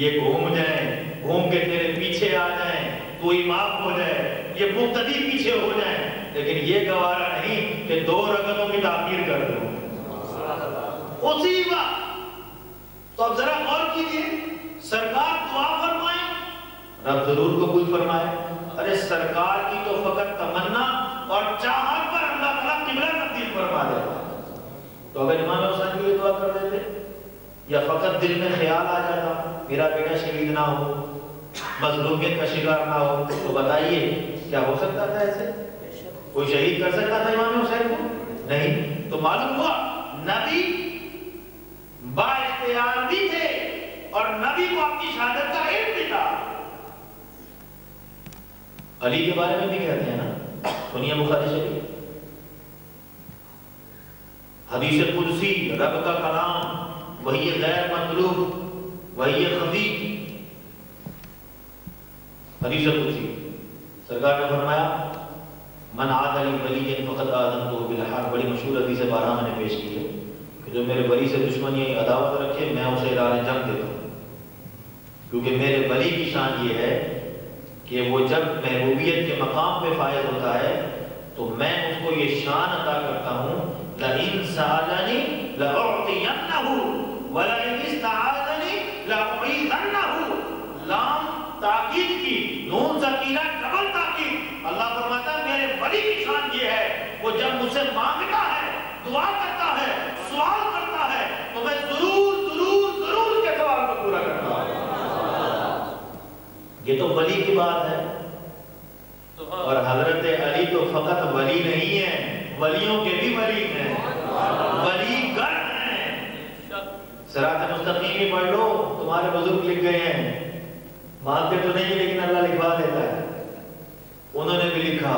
یہ گھوم جائیں، گھوم کے تیرے پیچھے آ جائیں، تو امام ہو جائے، یہ مقتدی پیچھے ہو جائیں، لیکن یہ گوارا نہیں کہ 2 رکعتوں کی تاخیر کر دوں. اسی وقت تو اب ذرا غور کیجیے، سرکار دعا فرمائے رب ضرور قبول فرمائے. ارے سرکار کی تو فقط تمنا اور چاہت پر اللہ تعالیٰ قبلہ تبدیل فرما دیتا. تو اگر امام حسین کے لیے دعا کر دیتے یا فقط دل میں خیال آ جاتا میرا بیٹا شہید نہ ہو، مظلومیت کا شکار نہ ہو، تو بتائیے کیا ہو سکتا تھا ایسے؟ کوئی شہید کر سکتا تھا امام حسین کو؟ نہیں. تو معلوم ہوا نبی با اختیار بھی تھے اور نبی کو اپنی شہادت کا علم بھی تھا. علی کے بارے میں بھی کہتے ہیں نا، سنیے بخاری شریف حدیث قدسی، رب کا کلام، وہی غیر مطلوب، وہی خفی. حدیث قدسی سرکار نے فرمایا من عاد علی ولی فقد آذنتہ بالحرب. بڑی مشہور حدیث 12 میں نے پیش کی ہے کہ جو میرے ولی سے دشمنی عداوت رکھے میں اسے اعلان جنگ دیتا ہوں، کیونکہ میرے ولی کی شان یہ ہے کہ وہ جب محبوبیت کے مقام پہ فائز ہوتا ہے تو میں اس کو یہ شان عطا کرتا ہوں لَإِن سَأَلَنِي لَأُعْطِيَنَّهُ وَلَئِنِ اسْتَعَاذَنِي لَأُعِيذَنَّهُ. لام تاکید کی، نون سکینہ ڈبل تاکید. اللہ فرماتا ہے میرے ولی کی شان یہ ہے وہ جب مجھ سے مانگتا ہے، دعا کرتا ہے، سوال کرتا ہے تو میں ضرور ضرور ضرور اس کے سوال کو پورا کرتا ہوں. یہ تو ولی کی بات ہے. اور حضرت علی تو فقط ولی نہیں ہے، ولیوں کے بھی ولی ہیں، ولی گر ہیں. صراط مستقیم ہی پڑھ لو، تمہارے بزرگ لکھ گئے ہیں، مانتے تو نہیں لیکن اللہ لکھوا دیتا ہے. انہوں نے بھی لکھا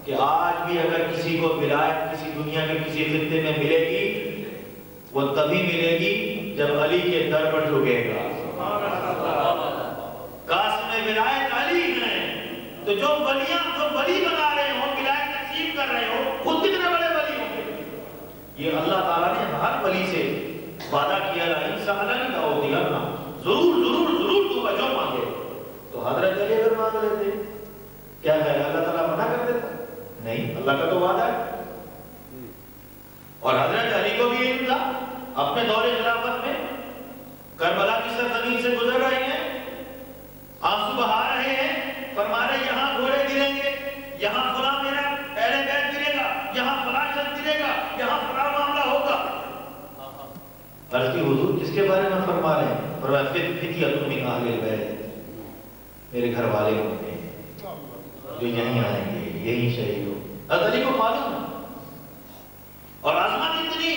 کہ آج بھی اگر کسی کو ولایت کسی دنیا کے کسی خطے میں ملے گی وہ تبھی ملے گی جب علی کے در پر جھکے گا. قاسم ولایت علی ہیں. تو جو ولی بنا رہے ہو، ولایت تقسیم کر رہے ہو، خود کتنے بڑے ولی ہوں گے. یہ اللہ تعالیٰ نے ہر ولی سے وعدہ کیا ضرور ضرور ضرور دوں گا جو مانگے. تو حضرت علی اگر مانگ لیتے کیا ہے اللہ تعالیٰ منع کر دیتا؟ نہیں، اللہ کا تو وعدہ ہے. اور حضرت علی کو بھی علم تھا، اپنے دور خلافت میں کربلا کی سرزمین سے گزر رہے ہیں، آنسو بہا رہے ہیں، فرما رہے یہاں گھوڑے گریں گے، یہاں فلاں میرا اہل بیت گرے گا، یہاں فلاں شخص گرے گا، یہاں فلاں معاملہ ہوگا. عرض کی حضور کس کے بارے میں فرما رہے ہیں؟ فرمایا فتیۃ من اہل البیت، میرے گھر والے ہوں گے جو یہیں آئیں گے، یہیں شہید ہو. حضرت علی کو معلوم ہے. اور عظمت اتنی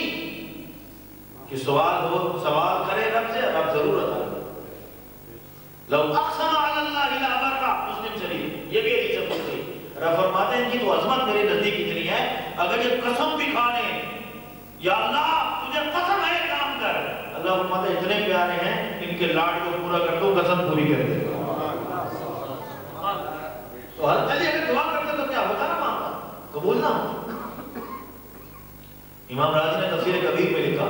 کہ سوال کرے رب سے، رب ضرور عطا کرے. لو اقسم علی اللہ لابرہ، مسلم شریف، یہ بھی حدیث قدسی. رب فرماتے ہیں کہ تو عظمت میرے نزدیک اتنی ہے اگر یہ قسم بھی کھا لیں یا اللہ تجھے قسم ہے کام کر، اللہ فرماتے ہیں اتنے پیارے ہیں ان کے لاڈ کو پورا کر دو، قسم پوری کر دے. تو حضرت علی اگر دعا کرتے تو کیا ہوتا نا، مانگا قبول نہ ہوتا. امام راضی نے تفسیر کبیر میں لکھا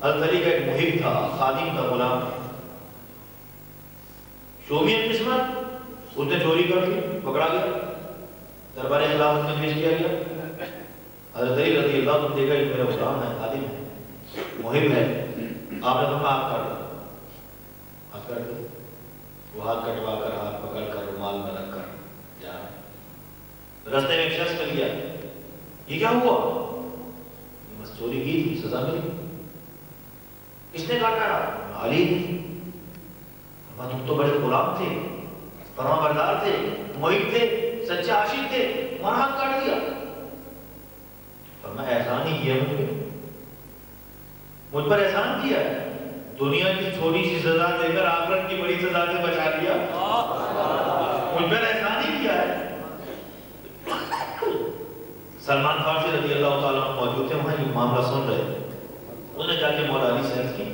حضرت علی کا ایک محب تھا، خادم تھا، غلام. شومیت قسمت، اس نے چوری کر دی، پکڑا گیا، دربار خلافت میں پیش کیا گیا۔ حضرت علی رضی اللہ عنہ نے دیکھا یہ میرا غلام ہے، خادم ہے، محب ہے، آپ نے فرمایا ہاتھ کاٹ دو، ہاتھ کاٹ دو۔ وہ ہاتھ کٹوا کر، ہاتھ پکڑ کر، رومال میں رکھ کر جا رہے۔ رستے میں ایک شخص مل گیا، یہ کیا ہوا؟ بس چوری کی تھی، سزا ملی۔ کس نے کاٹا؟ علی نے۔ تم تو بڑے غلام تھے، فرما بردار تھے، محب تھے، سچے عاشق تھے، تمہارا ہاتھ کاٹ دیا۔ فرمایا احسان ہی کیا مجھ پر احسان کیا ہے، دنیا کی چھوٹی سی سزا دے کر آخرت کی بڑی سزا سے بچا دیا، مجھ پر احسان ہی کیا ہے۔ سلمان فارسی رضی اللہ تعالیٰ عنہ موجود تھے، وہاں یہ معاملہ سن رہے تھے۔ انہوں نے جا کے مولا علی سے عرض کی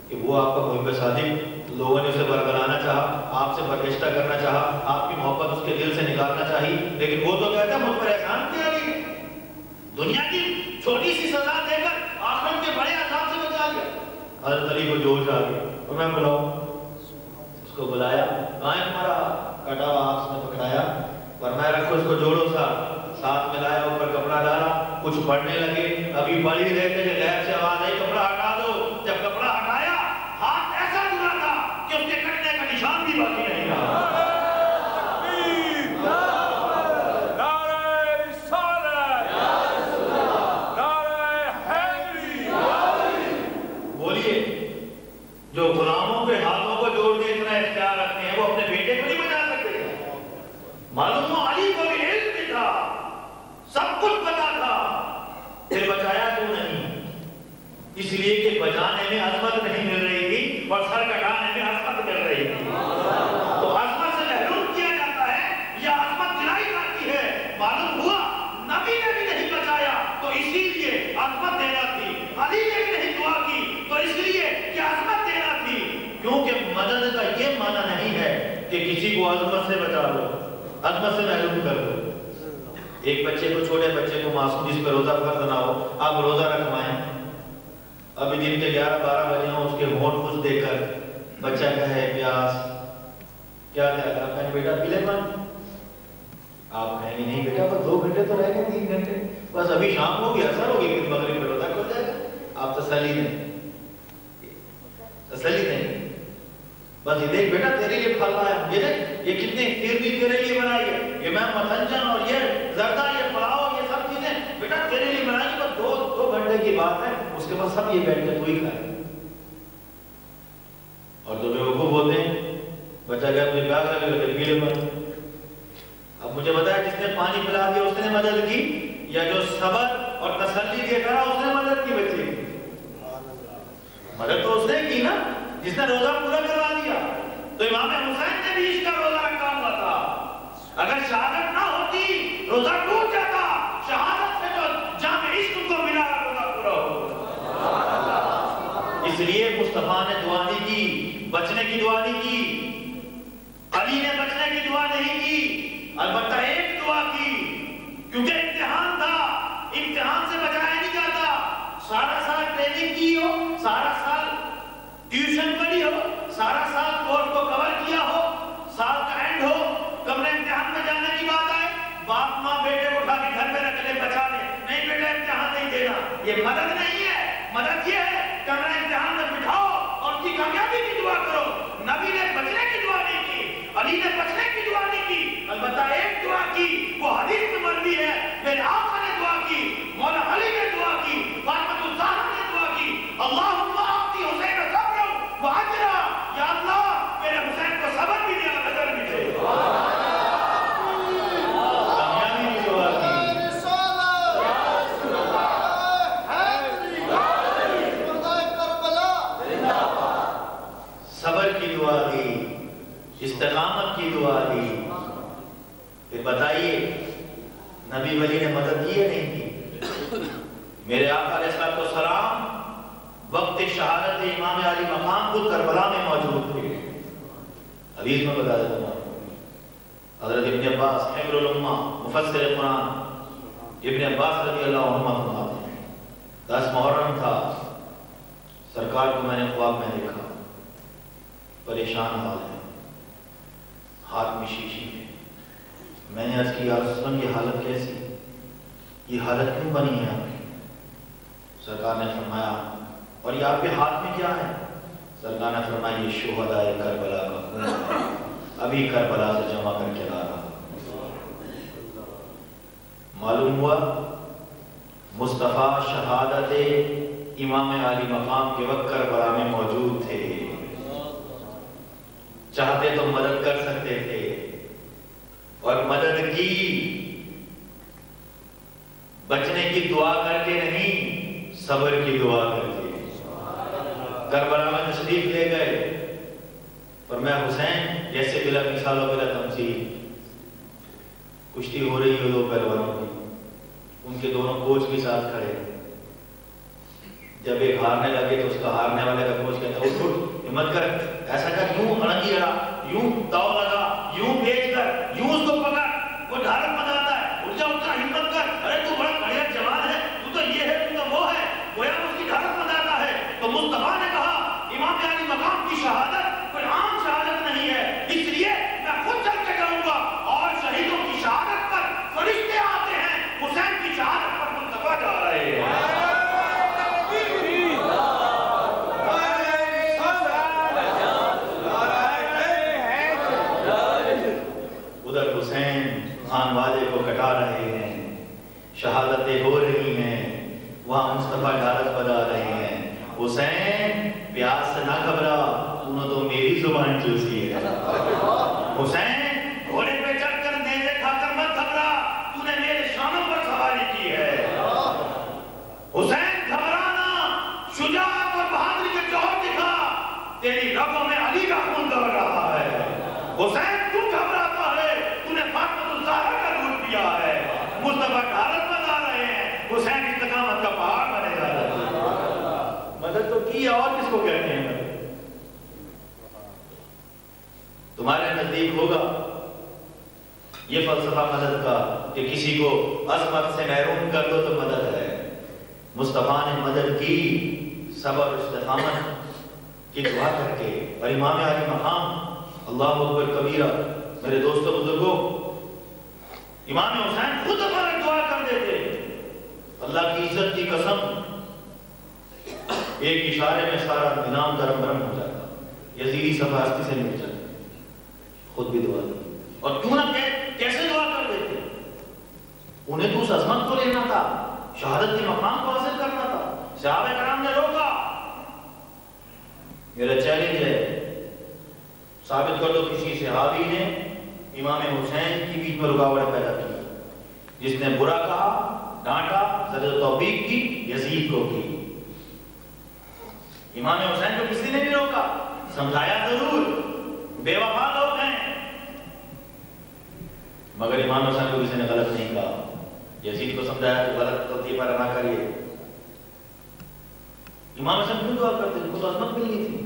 کہ وہ آپ کا محب صادق، لوگوں نے اسے برگلانا چاہا، آپ سے برگشتہ کرنا چاہا، آپ کی محبت اس کے دل سے نکالنا چاہی، لیکن وہ تو کہتا ہے مجھ پر احسان کیا نہیں، دنیا کی چھوٹی سی سزا دے کر آخرت کے بڑے عذاب سے بچا لیا۔ حضرت علی کو جوش آ گیا، اور میں بلاؤں، اس کو بلایا، کہاں ہے تمہارا کٹا ہوا ہاتھ؟ نے پکڑایا، فرمایا رکھو اس کو، جوڑو سا، ساتھ میں لایا، اوپر کپڑا ڈالا، کچھ پڑھنے لگے، ابھی پڑھ ہی رہے تھے کہ غیب سے آواز آئی کپڑا ہٹا دو۔ جب کپڑا ہٹایا، ہاتھ ایسا دھلا تھا کہ اس کے کٹنے کا نشان بھی باقی نہیں رہا۔ جو غلاموں کے ہاتھوں کو جوڑ کے اتنا اختیار رکھتے ہیں، وہ اپنے بیٹے کو نہیں بچا سکتے؟ معلوم ہو علی کو بھی علم بھی تھا، سب کچھ پتا تھا، پھر بچایا کیوں نہیں؟ اس لیے کہ بچانے میں عظمت نہیں مل رہی تھی اور سر کٹانے میں عظمت مل رہی تھی۔ تو عظمت سے محروم کیا جاتا ہے یا عظمت دلائی جاتی ہے؟ معلوم ہوا نبی نے بھی نہیں بچایا تو اسی لیے عظمت دینا تھی، علی نے بھی نہیں دعا کی تو اس لیے کہ عظمت دینا تھی، کیونکہ مدد کا یہ معنی نہیں ہے کہ کسی کو عظمت سے بچا لو، عظمت سے محروم کر دو۔ ایک بچے کو، چھوٹے بچے کو، معصوم جس پہ روزہ فرض نہ ہو، آپ روزہ رکھوائیں، ابھی دن کے 11-12 بجے ہوں، اس کے ہونٹ کچھ دے کر بچہ کہے پیاس، کیا کہتا ہے؟ کہیں بیٹا پی لے پانی، آپ کہیں گے نہیں بیٹا بس 2 گھنٹے تو رہ گئے، 3 گھنٹے، بس ابھی شام ہوگی، اثر ہوگی، پھر مغرب میں روزہ کھل جائے گا۔ آپ تسلی دیں، تسلی دیں، بس یہ دیکھ بیٹا تیرے لیے پھل آیا، یہ کتنے پھر بھی تیرے لیے بنائی ہے، یہ میں متھنجن اور یہ زردہ، یہ پلاؤ، یہ سب چیزیں بیٹا تیرے لیے بنائی، بس 2 گھنٹے کی بات ہے، اس کے بعد سب یہ بیٹھ کے تو ہی کھائے۔ اور جو بیوقوف ہوتے ہیں، بچہ کہا مجھے پیاس لگے گا، پی لے پانی۔ اب مجھے بتایا جس نے پانی پلا دیا اس نے مدد کی، یا جو صبر اور تسلی دے کر اس نے مدد کی بچے کی؟ مدد تو اس نے کی نا، جس نے روزہ پورا کروا دیا۔ تو امام حسین نے بھی اس کا روزہ رکھا ہوا تھا، اگر شہادت نہ ہوتی روزہ ٹوٹ جاتا، شہادت سے تو جام عشق کو ملا، روزہ پورا ہوتا۔ اس لیے مصطفیٰ نے دعا نہیں کی، بچنے کی دعا نہیں کی، علی نے بچنے کی دعا نہیں کی، البتہ ایک دعا کی، کیونکہ امتحان تھا، امتحان سے بچایا نہیں جاتا۔ سارا سال ٹریننگ کی ہو، سارا سال ٹیوشن پڑھی ہو، سارا سال کورس کو کور کیا ہو، سال کا اینڈ ہو، کمرے امتحان میں جانے کی بات آئے، باپ ماں بیٹے کو اٹھا کے گھر میں رکھ لے بچا لے، نہیں بیٹا امتحان نہیں دینا، یہ مدد نہیں ہے۔ مدد یہ ہے کمرے امتحان میں بٹھاؤ اور اس کی کامیابی کی دعا کرو۔ نبی نے بچنے کی دعا نہیں کی، علی نے بچنے کی دعا نہیں کی، البتہ ایک دعا کی، وہ حدیث میں مروی ہے، میرے آقا نے دعا کی، مولا علی نے دعا کی، فاطمہ الزہرا نے دعا کی، اللہم اعطی حسین صبرا واجرا، یا اللہ میرے حسین کو صبر بھی دے اور اجر بھی دے۔ کامیابی کی دعا کی، صبر کی دعا دی، استقامت کی دعا دی۔ پھر بتائیے نبی ولی نے مدد کی یا نہیں کی؟ میرے آقا علیہ السلام وقت شہادت امام علی مقام خود کربلا میں موجود تھے۔ حدیث میں بتا دیتا ہوں، حضرت ابن عباس حبر الامہ مفسر قرآن، ابن عباس رضی اللہ عنہ فرماتے ہیں 10 محرم تھا، سرکار کو میں نے خواب میں دیکھا، پریشان حال ہے، ہاتھ میں شیشی ہے. میں نے عرض کی یا رسول اللہ یہ حالت کیسی، یہ حالت کیوں بنی ہے آپ کی؟ سرکار نے فرمایا اور یہ آپ کے ہاتھ میں کیا ہے؟ سرکار نے فرمایا یہ شہدائے کربلا کا خون ہے، ابھی کربلا سے جمع کر کے لا رہا. معلوم ہوا مصطفیٰ شہادت امام عالی مقام کے وقت کربلا میں موجود تھے. چاہتے تو مدد کر سکتے تھے اور مدد کی، بچنے کی دعا کر کے نہیں، صبر کی دعا کر کے. کربلا میں تشریف لے گئے اور میں حسین جیسے بلا مثال و بلا تمثیل کشتی ہو رہی ہے دو پہلوانوں کی، ان کے دونوں کوچ بھی ساتھ کھڑے. جب ایک ہارنے لگے تو اس کا ہارنے والے کا کوچ کہتا ہے اٹھ اٹھ ہمت کر، ایسا کر، یوں اڑنگی اڑا، یوں داؤ لگا، یوں بھیج کر، یوں اس کو پکڑ. وہ ڈھارک بتاتا ہے اٹھ جا اٹھ جا، ہمت کر، ارے تو بڑا بڑھیا جوان ہے، تو تو یہ ہے تو وہ ہے. گویا اس کی ڈھارک بتاتا ہے. تو مصطفیٰ نے کہا امام علی مقام کی شہادت کوئی عام شہادت نہیں ہے، اس لیے میں خود چل کے جاؤں گا اور شہیدوں کی شہادت پر فرشتے آتے ہیں، حسین کی شہادت پر مصطفیٰ جا رہے ہیں. ادھر حسین خان والے کو کٹا رہے ہیں، شہادتیں ہو رہی ہیں، وہاں مصطفیٰ ڈھارک بجا رہے ہیں. حسین پیاس سے نہ گھبرا، تو نے تو میری زبان چوسی ہے. حسین گھوڑے پہ چڑھ کر نیزے کھا کر مت گھبرا، تو نے میرے شانوں پر سواری کی ہے. حسین گھبرانا، شجاعت اور بہادری کے جوہر دکھا، تیری رگوں میں علی کا خون دوڑ رہا ہے. حسین تو گھبراتا ہے، تو نے فاطمہ الزہرا کا دودھ پیا ہے. مصطفیٰ ڈھارک بتا رہے ہیں، حسین استقامت کا پہاڑ بنے گا. مدد تو کی اور کس کو کہتے ہیں مدد؟ تمہارے نزدیک ہوگا یہ فلسفہ مدد کا کہ کسی کو عظمت سے محروم کر دو تو مدد ہے. مصطفیٰ نے مدد کی صبر و استقامت کی دعا کر کے. اور امام علی مقام اللہ اکبر کبیرہ. میرے دوستوں بزرگوں، امام حسین خود ہمارے دعا کر دیتے، اللہ کی عزت کی قسم ایک اشارے میں سارا نظام درم برم ہو جاتا، یزیدی صفحاستی سے مل جاتا. خود بھی دعا دی. اور کیوں نہ کیسے دعا کر دیتے؟ انہیں تو اس عظمت کو لینا تھا، شہادت کے مقام کو حاصل کرنا تھا. صحابہ کرام نے روکا. میرا چیلنج ہے، ثابت کر دو کسی صحابی نے امام حسین کی بیچ میں رکاوٹ پیدا کی، جس نے برا کہا، ڈانٹا، زد توفیق کی، یزید کو کی. امام حسین کو کسی نے نہیں روکا، سمجھایا ضرور، بے وفا لوگ ہیں، مگر امام حسین کو کسی نے غلط نہیں کہا. یزید کو سمجھایا تو غلط غلطی پر نہ کریے. امام حسین کیوں دعا کرتے؟ ان کو تو عظمت ملنی تھی.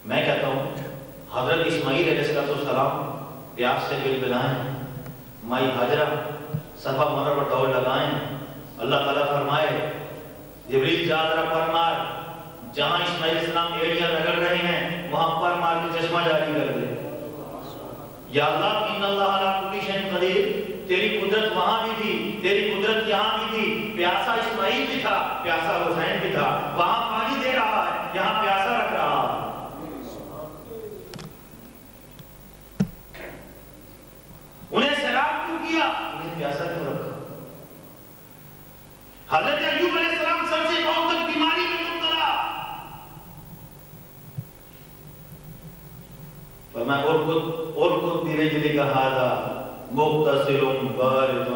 میں کہتا ہوں حضرت اسماعیل علیہ السلام پیاس سے بل بلائیں، مائی ہاجرہ صفا مرہ پر دوڑ لگائیں. اللہ تعالیٰ فرمائے جبریل جا ذرا پر مار، جہاں اسماعیل السلام ایڑیاں رگڑ رہے ہیں وہاں پر مار کے چشمہ جاری کر دے. یا اللہ ان اللہ علی کل شیء قدیر، تیری قدرت وہاں بھی تھی، تیری قدرت یہاں بھی تھی. پیاسا اسماعیل بھی تھا، پیاسا حسین بھی تھا. وہاں پانی دے رہا ہے، یہاں پیاسا رکھ رہا ہے. انہیں سیراب کیوں کیا؟ انہیں پیاسا کیوں رکھا؟ حضرت ایوب علیہ السلام سر سے پاؤں تک بیماری میں مبتلا، فرمایا اور خود برجلک ھذا مغتسل بارد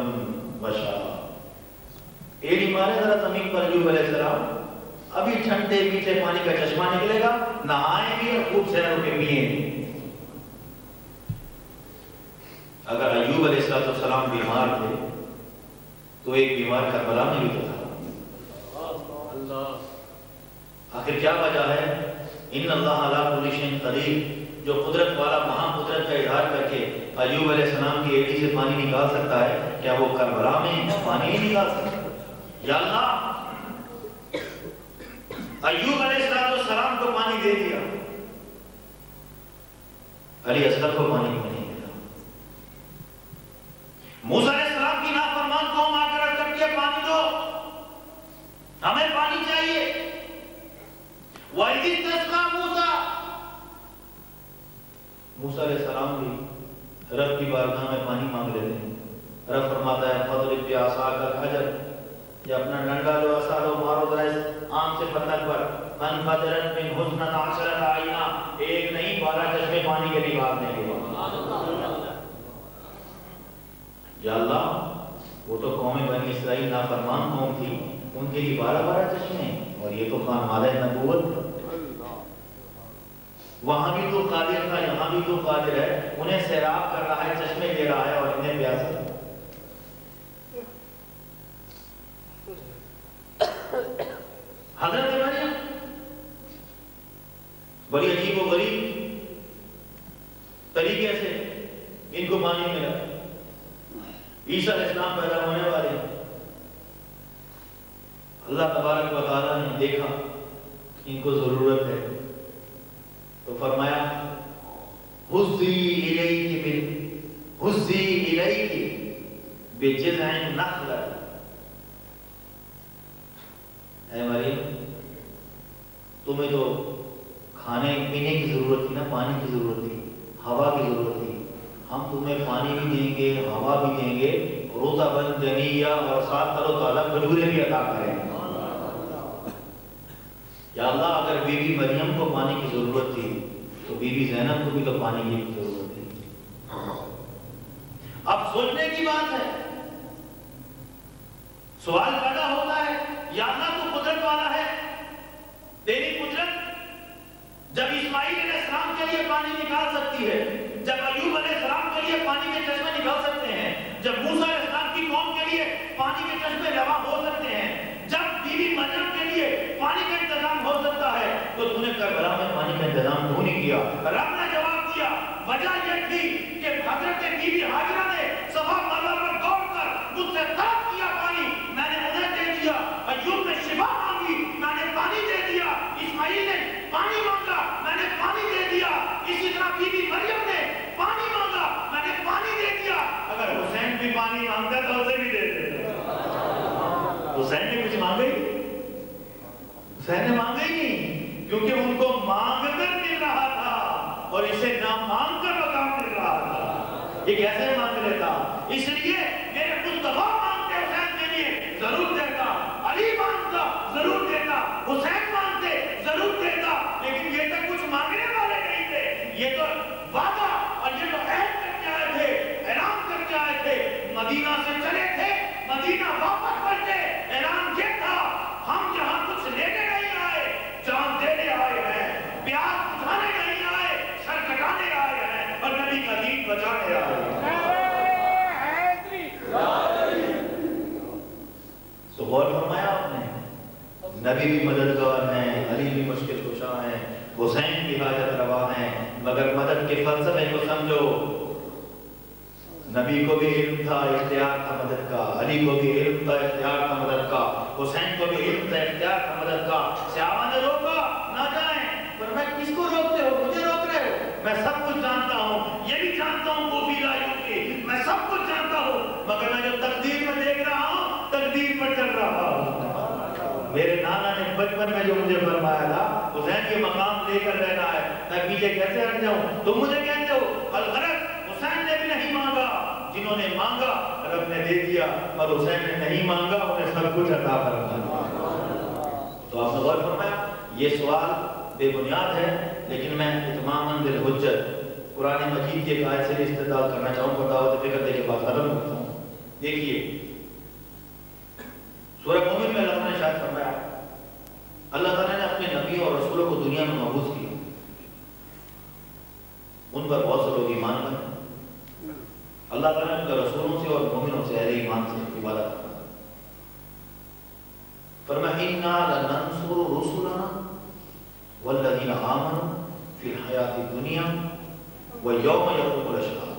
وشراب. ایڑی مارے ذرا زمین پر ایوب علیہ السلام، ابھی ٹھنڈے میٹھے پانی کا چشمہ نکلے گا، نہائیں گے اور خوب سے روٹے پیئیں گے. اگر ایوب علیہ السلام بیمار تھے تو ایک بیمار کربلا میں بھی تو تھا. آخر کیا وجہ ہے؟ ان اللہ علی کل شیء قدیر، جو قدرت والا مہا قدرت کا اظہار کر کے ایوب علیہ السلام کی ایڑی سے پانی نکال سکتا ہے، کیا وہ کربلا میں پانی نہیں نکال سکتا؟ یا اللہ ایوب علیہ السلام کو پانی دے دیا، علی اصغر کو پانی میں نہیں دیتا. موسیٰ علیہ السلام کی نافرمان قوم آ کر کرتی ہے پانی دو، ہمیں پانی چاہیے. وَإِذِ اسْتَسْقَىٰ مُوسَىٰ، موسیٰ علیہ السلام بھی رب کی بارگاہ میں پانی مانگ لیتے ہیں. رب فرماتا ہے فَضْرِب بِعَصَاكَ الْحَجَرَ، یا اپنا ڈنڈا لو، عصا لو، مارو ذرا اس آم سے پتھر پر. فَانْفَجَرَتْ مِنْهُ اثْنَتَا عَشْرَةَ عَيْنًا، ایک نہیں 12 چشمے پانی کے نکالنے کے بعد. یا اللہ وہ تو قوم بنی اسرائیل نافرمان قوم تھی، ان کے لیے 12 چشمے، اور یہ تو خانوادہ نبوت تھا. وہاں بھی تو قادر تھا، یہاں بھی تو قادر ہے. انہیں سیراب کر رہا ہے، چشمے دے رہا ہے، اور انہیں پیاسا. حضرت مریم بڑی عجیب و غریب طریقے سے ان کو پانی ملا. عیسیٰ علیہ السلام پیدا ہونے والے، اللہ تبارک و تعالیٰ نے دیکھا ان کو ضرورت ہے تو فرمایا حُزِّي إِلَيْكِ بِجِذْعِ النَّخْلَةِ. اے مریم تمہیں تو کھانے پینے کی ضرورت تھی نا، پانی کی ضرورت تھی، ہوا کی ضرورت تھی. ہم تمہیں پانی بھی دیں گے، ہوا بھی دیں گے، رطباً جنیّا، اور ساتھ تر و تازہ کھجوریں بھی عطا کریں گے. یا اللہ اگر بی بی مریم کو پانی کی ضرورت تھی تو بی بی زینب کو بھی تو پانی کی ضرورت تھی. اب سوچنے کی بات ہے، سوال پیدا ہوتا ہے یا اللہ تو قدرت والا ہے، تیری قدرت جب اسماعیل علیہ السلام کے لیے پانی نکال سکتی ہے، جب ایوب علیہ السلام کے لیے پانی کے چشمے نکال سکتے ہیں، جب موسیٰ علیہ السلام کی قوم کے لیے پانی کے چشمے رواں ہو سکتے ہیں، جب بی بی مریم کے لیے پانی کا انتظام ہو سکتا ہے، تو تم نے کربلا میں پانی کا انتظام کیوں نہیں کیا؟ رب نے جواب دیا، وجہ یہ تھی کہ حضرت بی بی ہاجرہ نے صفا مروا پر دوڑ کر مجھ سے طلب کیا پانی، میں نے انہیں دے دیا. ایوب نے شفا مانگی، میں نے پانی دے دیا. اسماعیل نے پانی مانگا، میں نے پانی دے دیا. اسی طرح بی بی مریم نے پانی مانگا، میں نے پانی دے دیا. اگر حسین بھی پانی مانگتا تو اسے بھی دے دیتا. حسین نے کچھ مانگا ہی؟ حسین نے مانگا ہی نہیں، کیونکہ ان کو مانگ کر مل رہا تھا اور اسے نہ مانگ کر مقام مل رہا تھا. یہ کیسے مانگ لیتا؟ اس لیے میرے مصطفیٰ مانگتے حسین کے لیے ضرور دیتا، علی مانگتا ضرور دیتا، حسین مانگتے ضرور دیتا. لیکن یہ تو کچھ مانگنے والے نہیں تھے، یہ تو وعدہ اور یہ تو عہد کر کے آئے تھے، اعلان کر کے آئے تھے. مدینہ سے چلے تھے، مدینہ واپس پلٹے. اعلان یہ تھا ہم یہاں کچھ لینے نہیں آئے، جان دینے آئے ہیں، پیاس بجھانے نہیں آئے، سر کٹانے آئے ہیں، اور نبی کا دین بچانے آئے ہیں. تو غور فرمایا آپ نے، نبی بھی مددگار ہیں، علی بھی مشکل کشا ہیں، حسین بھی حاجت روا ہیں، مگر مدد کے فلسفے کو سمجھو. نبی کو بھی علم تھا، اختیار تھا مدد کا، علی کو بھی علم تھا، اختیار تھا مدد کا، حسین کو بھی علم تھا، اختیار تھا مدد کا. صحابہ نے روکا نہ جائیں، پر میں کس کو روکتے ہو؟ مجھے روک رہے ہو. میں سب کچھ جانتا ہوں، یہ بھی جانتا ہوں کوفی لائیوں کی، میں سب کچھ جانتا ہوں، مگر میں جو تقدیر میں دیکھ رہا ہوں تقدیر پر چل رہا ہوں. میرے نانا نے بچپن میں جو مجھے فرمایا تھا حسین کے مقام لے کر رہنا ہے، میں پیچھے کیسے ہٹ جاؤں؟ تم مجھے کہتے ہو الغرض حسین نے بھی نہیں مانگا، جنہوں نے مانگا رب نے دے دیا، اور حسین نے نہیں مانگا انہیں سب کچھ عطا فرمایا. تو آپ نے غور فرمایا یہ سوال بے بنیاد ہے، لیکن میں اتماماً بالحجت قرآن مجید کے آیت سے استدلال کرنا چاہوں گا. دعوت فکر دے کے بعد ختم کرتا ہوں. دیکھیے سورہ مومن میں اللہ نے شاید فرمایا اللہ تعالیٰ نے اپنے نبی اور رسولوں کو دنیا میں مبعوث کیا، ان پر بہت سے لوگ ایمان لائے. اللہ تعالیٰ نے رسولوں سے اور مومنوں سے اہل ایمان سے عبادت کرنا. فرمایا اِنَّا لَنَنْصُرُ رُسُلَنَا وَالَّذِينَ آمَنُوا فِي الْحَيَاةِ الدُّنْيَا وَيَوْمَ يَقُومُ الْأَشْهَادُ.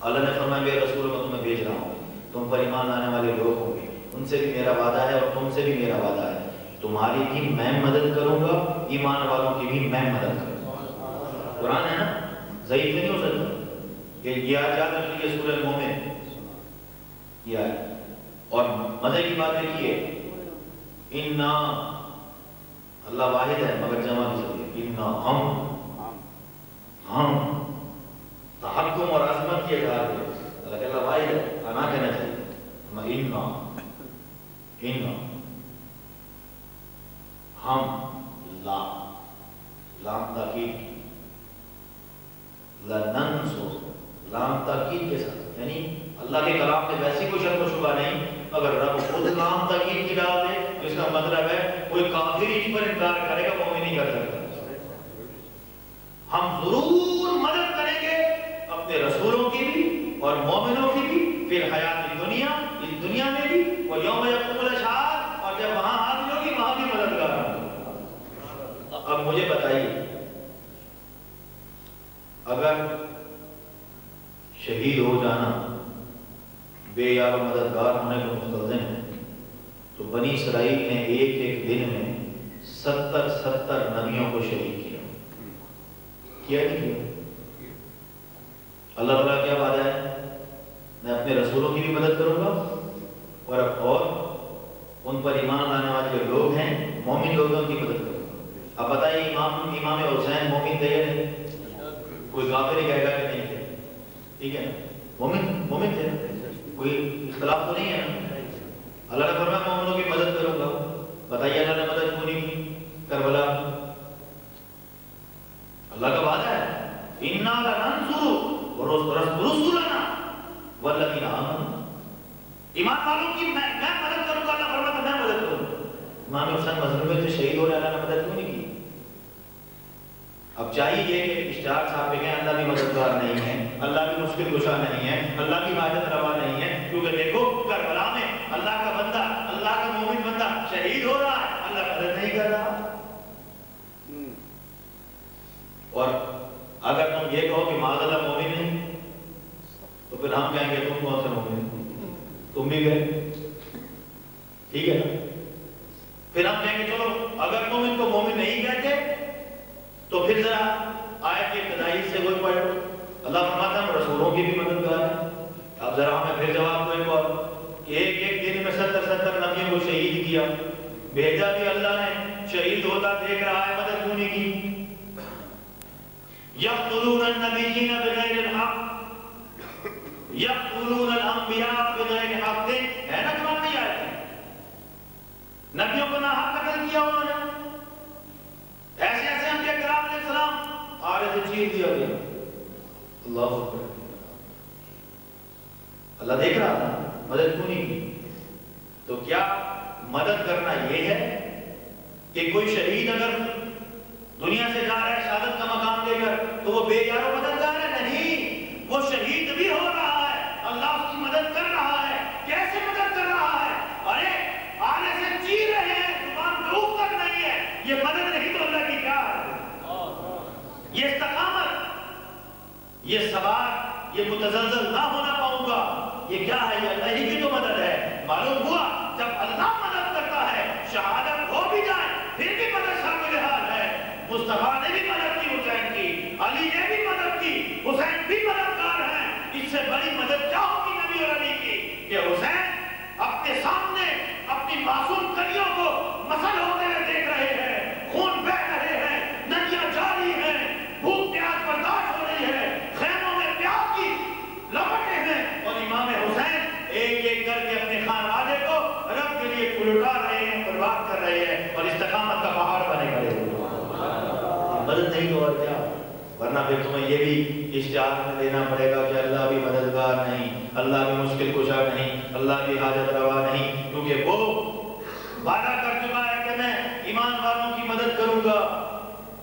اللہ نے فرمایا میرے رسولوں میں تمہیں بھیج رہا ہوں، تم پر ایمان لانے والے لوگ ہوں گے، ان سے بھی میرا وعدہ ہے اور تم سے بھی میرا وعدہ ہے، تمہاری بھی میں مدد کروں گا، ایمان والوں کی بھی میں مدد کروں گا. قرآن ہے نا. ضعیف نہیں ہو سکتا کہ یہ آج یاد رکھ لیجیے سورہ المومن یہ آئے. اور مزے کی بات دیکھیے انا اللہ واحد ہے مگر جمع کی سکتے انا ہم تحکم اور عظمت کی اظہار ہے. اللہ کہ اللہ واحد ہے انا کہنا چاہیے انا ہم لام تاکید لننصر لام تاکید کے ساتھ یعنی اللہ کے کلام میں ویسی کوئی شک و شبہ نہیں اگر رب خود لام تاکید کی ڈال دے تو اس کا مطلب ہے کوئی کافر اس پر انکار کرے گا مومن نہیں کر سکتا. ہم ضرور مدد کریں گے اپنے رسولوں کی بھی اور مومنوں کی بھی پھر حیات دنیا اس دنیا میں بھی اور یوم یقوم الاشہاد اور جب وہاں حاضر ہوگی وہاں بھی مددگار ہوں. اب مجھے بتائیے اگر شہید ہو جانا بے یار و مددگار ہونے کو مستلزم ہے تو بنی اسرائیل نے ایک ایک دن میں 70 نبیوں کو شہید کیا نہیں کیا؟ اللہ تعالیٰ کیا وعدہ ہے میں اپنے رسولوں کی بھی مدد کروں گا اور ان پر ایمان لانے والے جو لوگ ہیں مومن لوگوں کی مدد کروں گا. اب بتائیے امام حسین مومن تھے یا نہیں؟ کوئی کافر ہی کہے گا کہ نہیں تھے. ٹھیک ہے مومن تھے کوئی اختلاف تو نہیں ہے نا. اللہ نے فرمایا مومنوں کی مدد کروں گا. بتائیے اللہ نے مدد کیوں نہیں کی کربلا؟ اللہ کا وعدہ ہے انا لننصر رسولنا والذین آمنوا ایمان والوں کی میں مدد کروں گا. اللہ فرماتا میں مدد کروں گا. امام حسین مظلوم سے شہید ہو رہے اللہ نے مدد کیوں نہیں کی؟ اب چاہیے کہ اشتہار صاحب کہیں اللہ بھی مددگار نہیں ہے اللہ بھی مشکل کشا نہیں ہے اللہ کی حاجت روا نہیں ہے کیونکہ دیکھو کربلا میں اللہ کا بندہ اللہ کا مومن بندہ شہید ہو رہا ہے اللہ مدد نہیں کر رہا. اور اگر تم یہ کہو کہ معاذ اللہ مومن نہیں تو پھر ہم کہیں گے تم کون سے مومن تم بھی گئے. ٹھیک ہے نا. پھر ہم کہیں گے چلو اگر مومن کو مومن نہیں کہتے تو پھر ذرا آیت کی ابتدائی سے کوئی پڑھو. اللہ فرماتا ہے رسولوں کی بھی مدد کر ہے. اب ذرا ہمیں پھر جواب دو ایک اور کہ ایک دن میں 70 نبیوں کو شہید کیا بھیجا بھی اللہ نے شہید ہوتا دیکھ رہا ہے مدد کیوں نہیں کی؟ یقتلون النبیین بغیر الحق یقتلون الانبیاء بغیر حق. ہے نا قرآن میں آیت ہے نبیوں کو ناحق قتل کیا انہوں نے. ایسے ایسے انبیاء کرام علیہ السلام آگے سے چیر دیا گیا. اللہ اکبر. اللہ دیکھ رہا تھا مدد کیوں نہیں کی؟ تو کیا مدد کرنا یہ ہے کہ کوئی شہید اگر دنیا سے جا رہا ہے شہادت کا مقام لے کر تو وہ بے یار و مددگار ہے؟ نہیں, وہ شہید بھی ہو رہا ہے, اللہ اس کی مدد کر رہا ہے. کیسے مدد کر رہا ہے؟ ارے آنے سے چیر رہے ہیں, زبان ڈوب تک نہیں ہے, یہ مدد نہیں تو اللہ کی کیا ہے؟ یہ استقامت, یہ ثبات, یہ متزلزل نہ ہونا پاؤں گا, یہ کیا ہے؟ یہ اللہ ہی کی تو مدد ہے. معلوم ہوا جب اللہ مدد کرتا ہے شہادت ہو بھی جائے پھر بھی مدد شامل حال ہے. مصطفیٰ نے بھی مدد کی حسین کی, علی نے بھی مدد کی, حسین بھی مددگار ہیں. اس سے بڑی مدد کیا ہوگی نبی اور علی کی کہ حسین اپنے سامنے اپنی معصوم کلیوں کو مسل ہوتے ہوئے دیکھ رہے ہیں, خون بہہ رہے ہیں, ندیاں جاری ہیں, بھوک پیاس برداشت ہو رہی ہے, خیموں میں پیاس کی لپٹیں ہیں, اور امام حسین ایک ایک کر کے اپنے خانوادے کو رب کے لیے پلٹا رہے ہیں, برباد کر رہے ہیں, اور استقامت کا پہاڑ بنے کھڑے ہوئے. مدد نہیں تو اور کیا؟ ورنہ پھر تمہیں یہ بھی اشتہار میں دینا پڑے گا کہ اللہ بھی مددگار نہیں, اللہ بھی مشکل کشا نہیں, اللہ بھی حاجت روا نہیں, کیونکہ وہ وعدہ کر چکا ہے کہ میں ایمان والوں کی مدد کروں گا.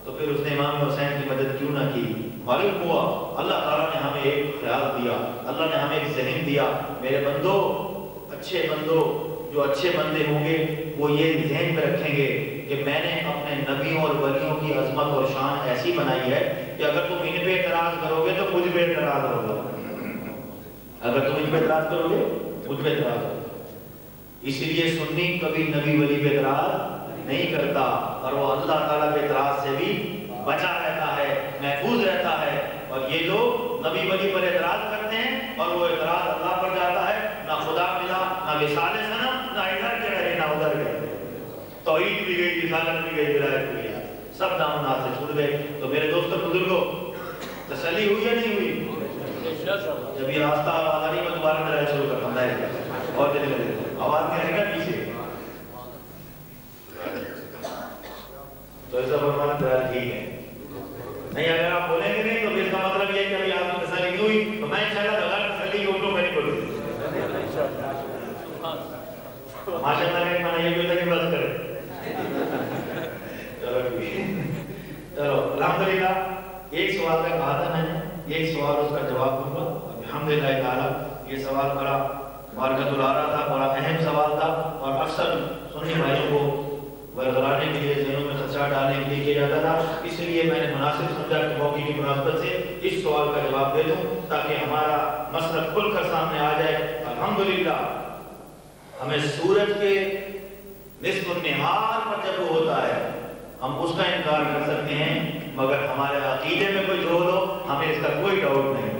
تو پھر اس نے امام حسین کی مدد کیوں نہ کی؟ معلوم ہوا اللہ تعالیٰ نے ہمیں ایک خیال دیا, اللہ نے ہمیں ایک ذہن دیا. میرے بندو, اچھے بندو, جو اچھے بندے ہوں گے وہ یہ ذہن میں رکھیں گے کہ میں نے اپنے نبیوں اور ولیوں کی عظمت اور شان ایسی بنائی ہے کہ اگر تم ان پہ اعتراض کرو گے تو مجھ پہ اعتراض ہوگا, اگر تم ان پہ اعتراض کرو گے مجھ پہ اعتراض ہوگا. اس لیے سنی کبھی نبی ولی پہ اعتراض نہیں کرتا, اور وہ اللہ تعالیٰ کے اعتراض سے بھی بچا رہتا ہے, محفوظ رہتا ہے. اور یہ نبی ولی پر اعتراض کرتے ہیں اور وہ اعتراض اللہ پر جاتا ہے، نہ خدا ملا، نہ وصال صنم، نہ ادھر کے رہے نہ ادھر کے، توحید بھی گئی، رسالت بھی گئی، ولایت بھی گئی، سب دامنات سے چھوٹ گئے۔ تو میرے دوستوں بزرگوں، تسلی ہوئی یا نہیں ہوئی؟ جب یہ راستہ آزادی میں دوبارہ میرا شروع کرتا ہے اور دل میں آواز کیا ہے گا پیچھے، تو ایسا فرمانا تیار ٹھیک ہے نہیں۔ اگر آپ بولیں گے نہیں تو پھر اس کا مطلب یہ ہے کہ ابھی آپ کو تسلی نہیں ہوئی، تو میں انشاءاللہ بغیر تسلی کے اٹھوں میں نہیں بولوں۔ ماشاء اللہ نے مانا یہ بھی ہوتا کہ بس کرے، چلو ٹھیک ہے، چلو الحمدللہ۔ ایک سوال کا کہا تھا میں نے، ایک سوال اس کا جواب دوں گا الحمدللہ تعالی۔ یہ سوال بڑا بارکت العارہ تھا، بڑا اہم سوال تھا، اور اکثر سنی بھائیوں کو ورگلانے کے لیے، ذہنوں میں خدشات ڈالنے کے لیے کیا جاتا تھا، اس لیے میں نے مناسب سمجھا کہ موقع کی مناسبت سے اس سوال کا جواب دے دوں تاکہ ہمارا مسئلہ کھل کر سامنے آ جائے۔ الحمدللہ ہمیں سورج کے نصف النہار پر جب وہ ہوتا ہے ہم اس کا انکار کر سکتے ہیں، مگر ہمارے عقیدے میں کوئی جھول ہو ہمیں اس کا کوئی ڈاؤٹ نہیں۔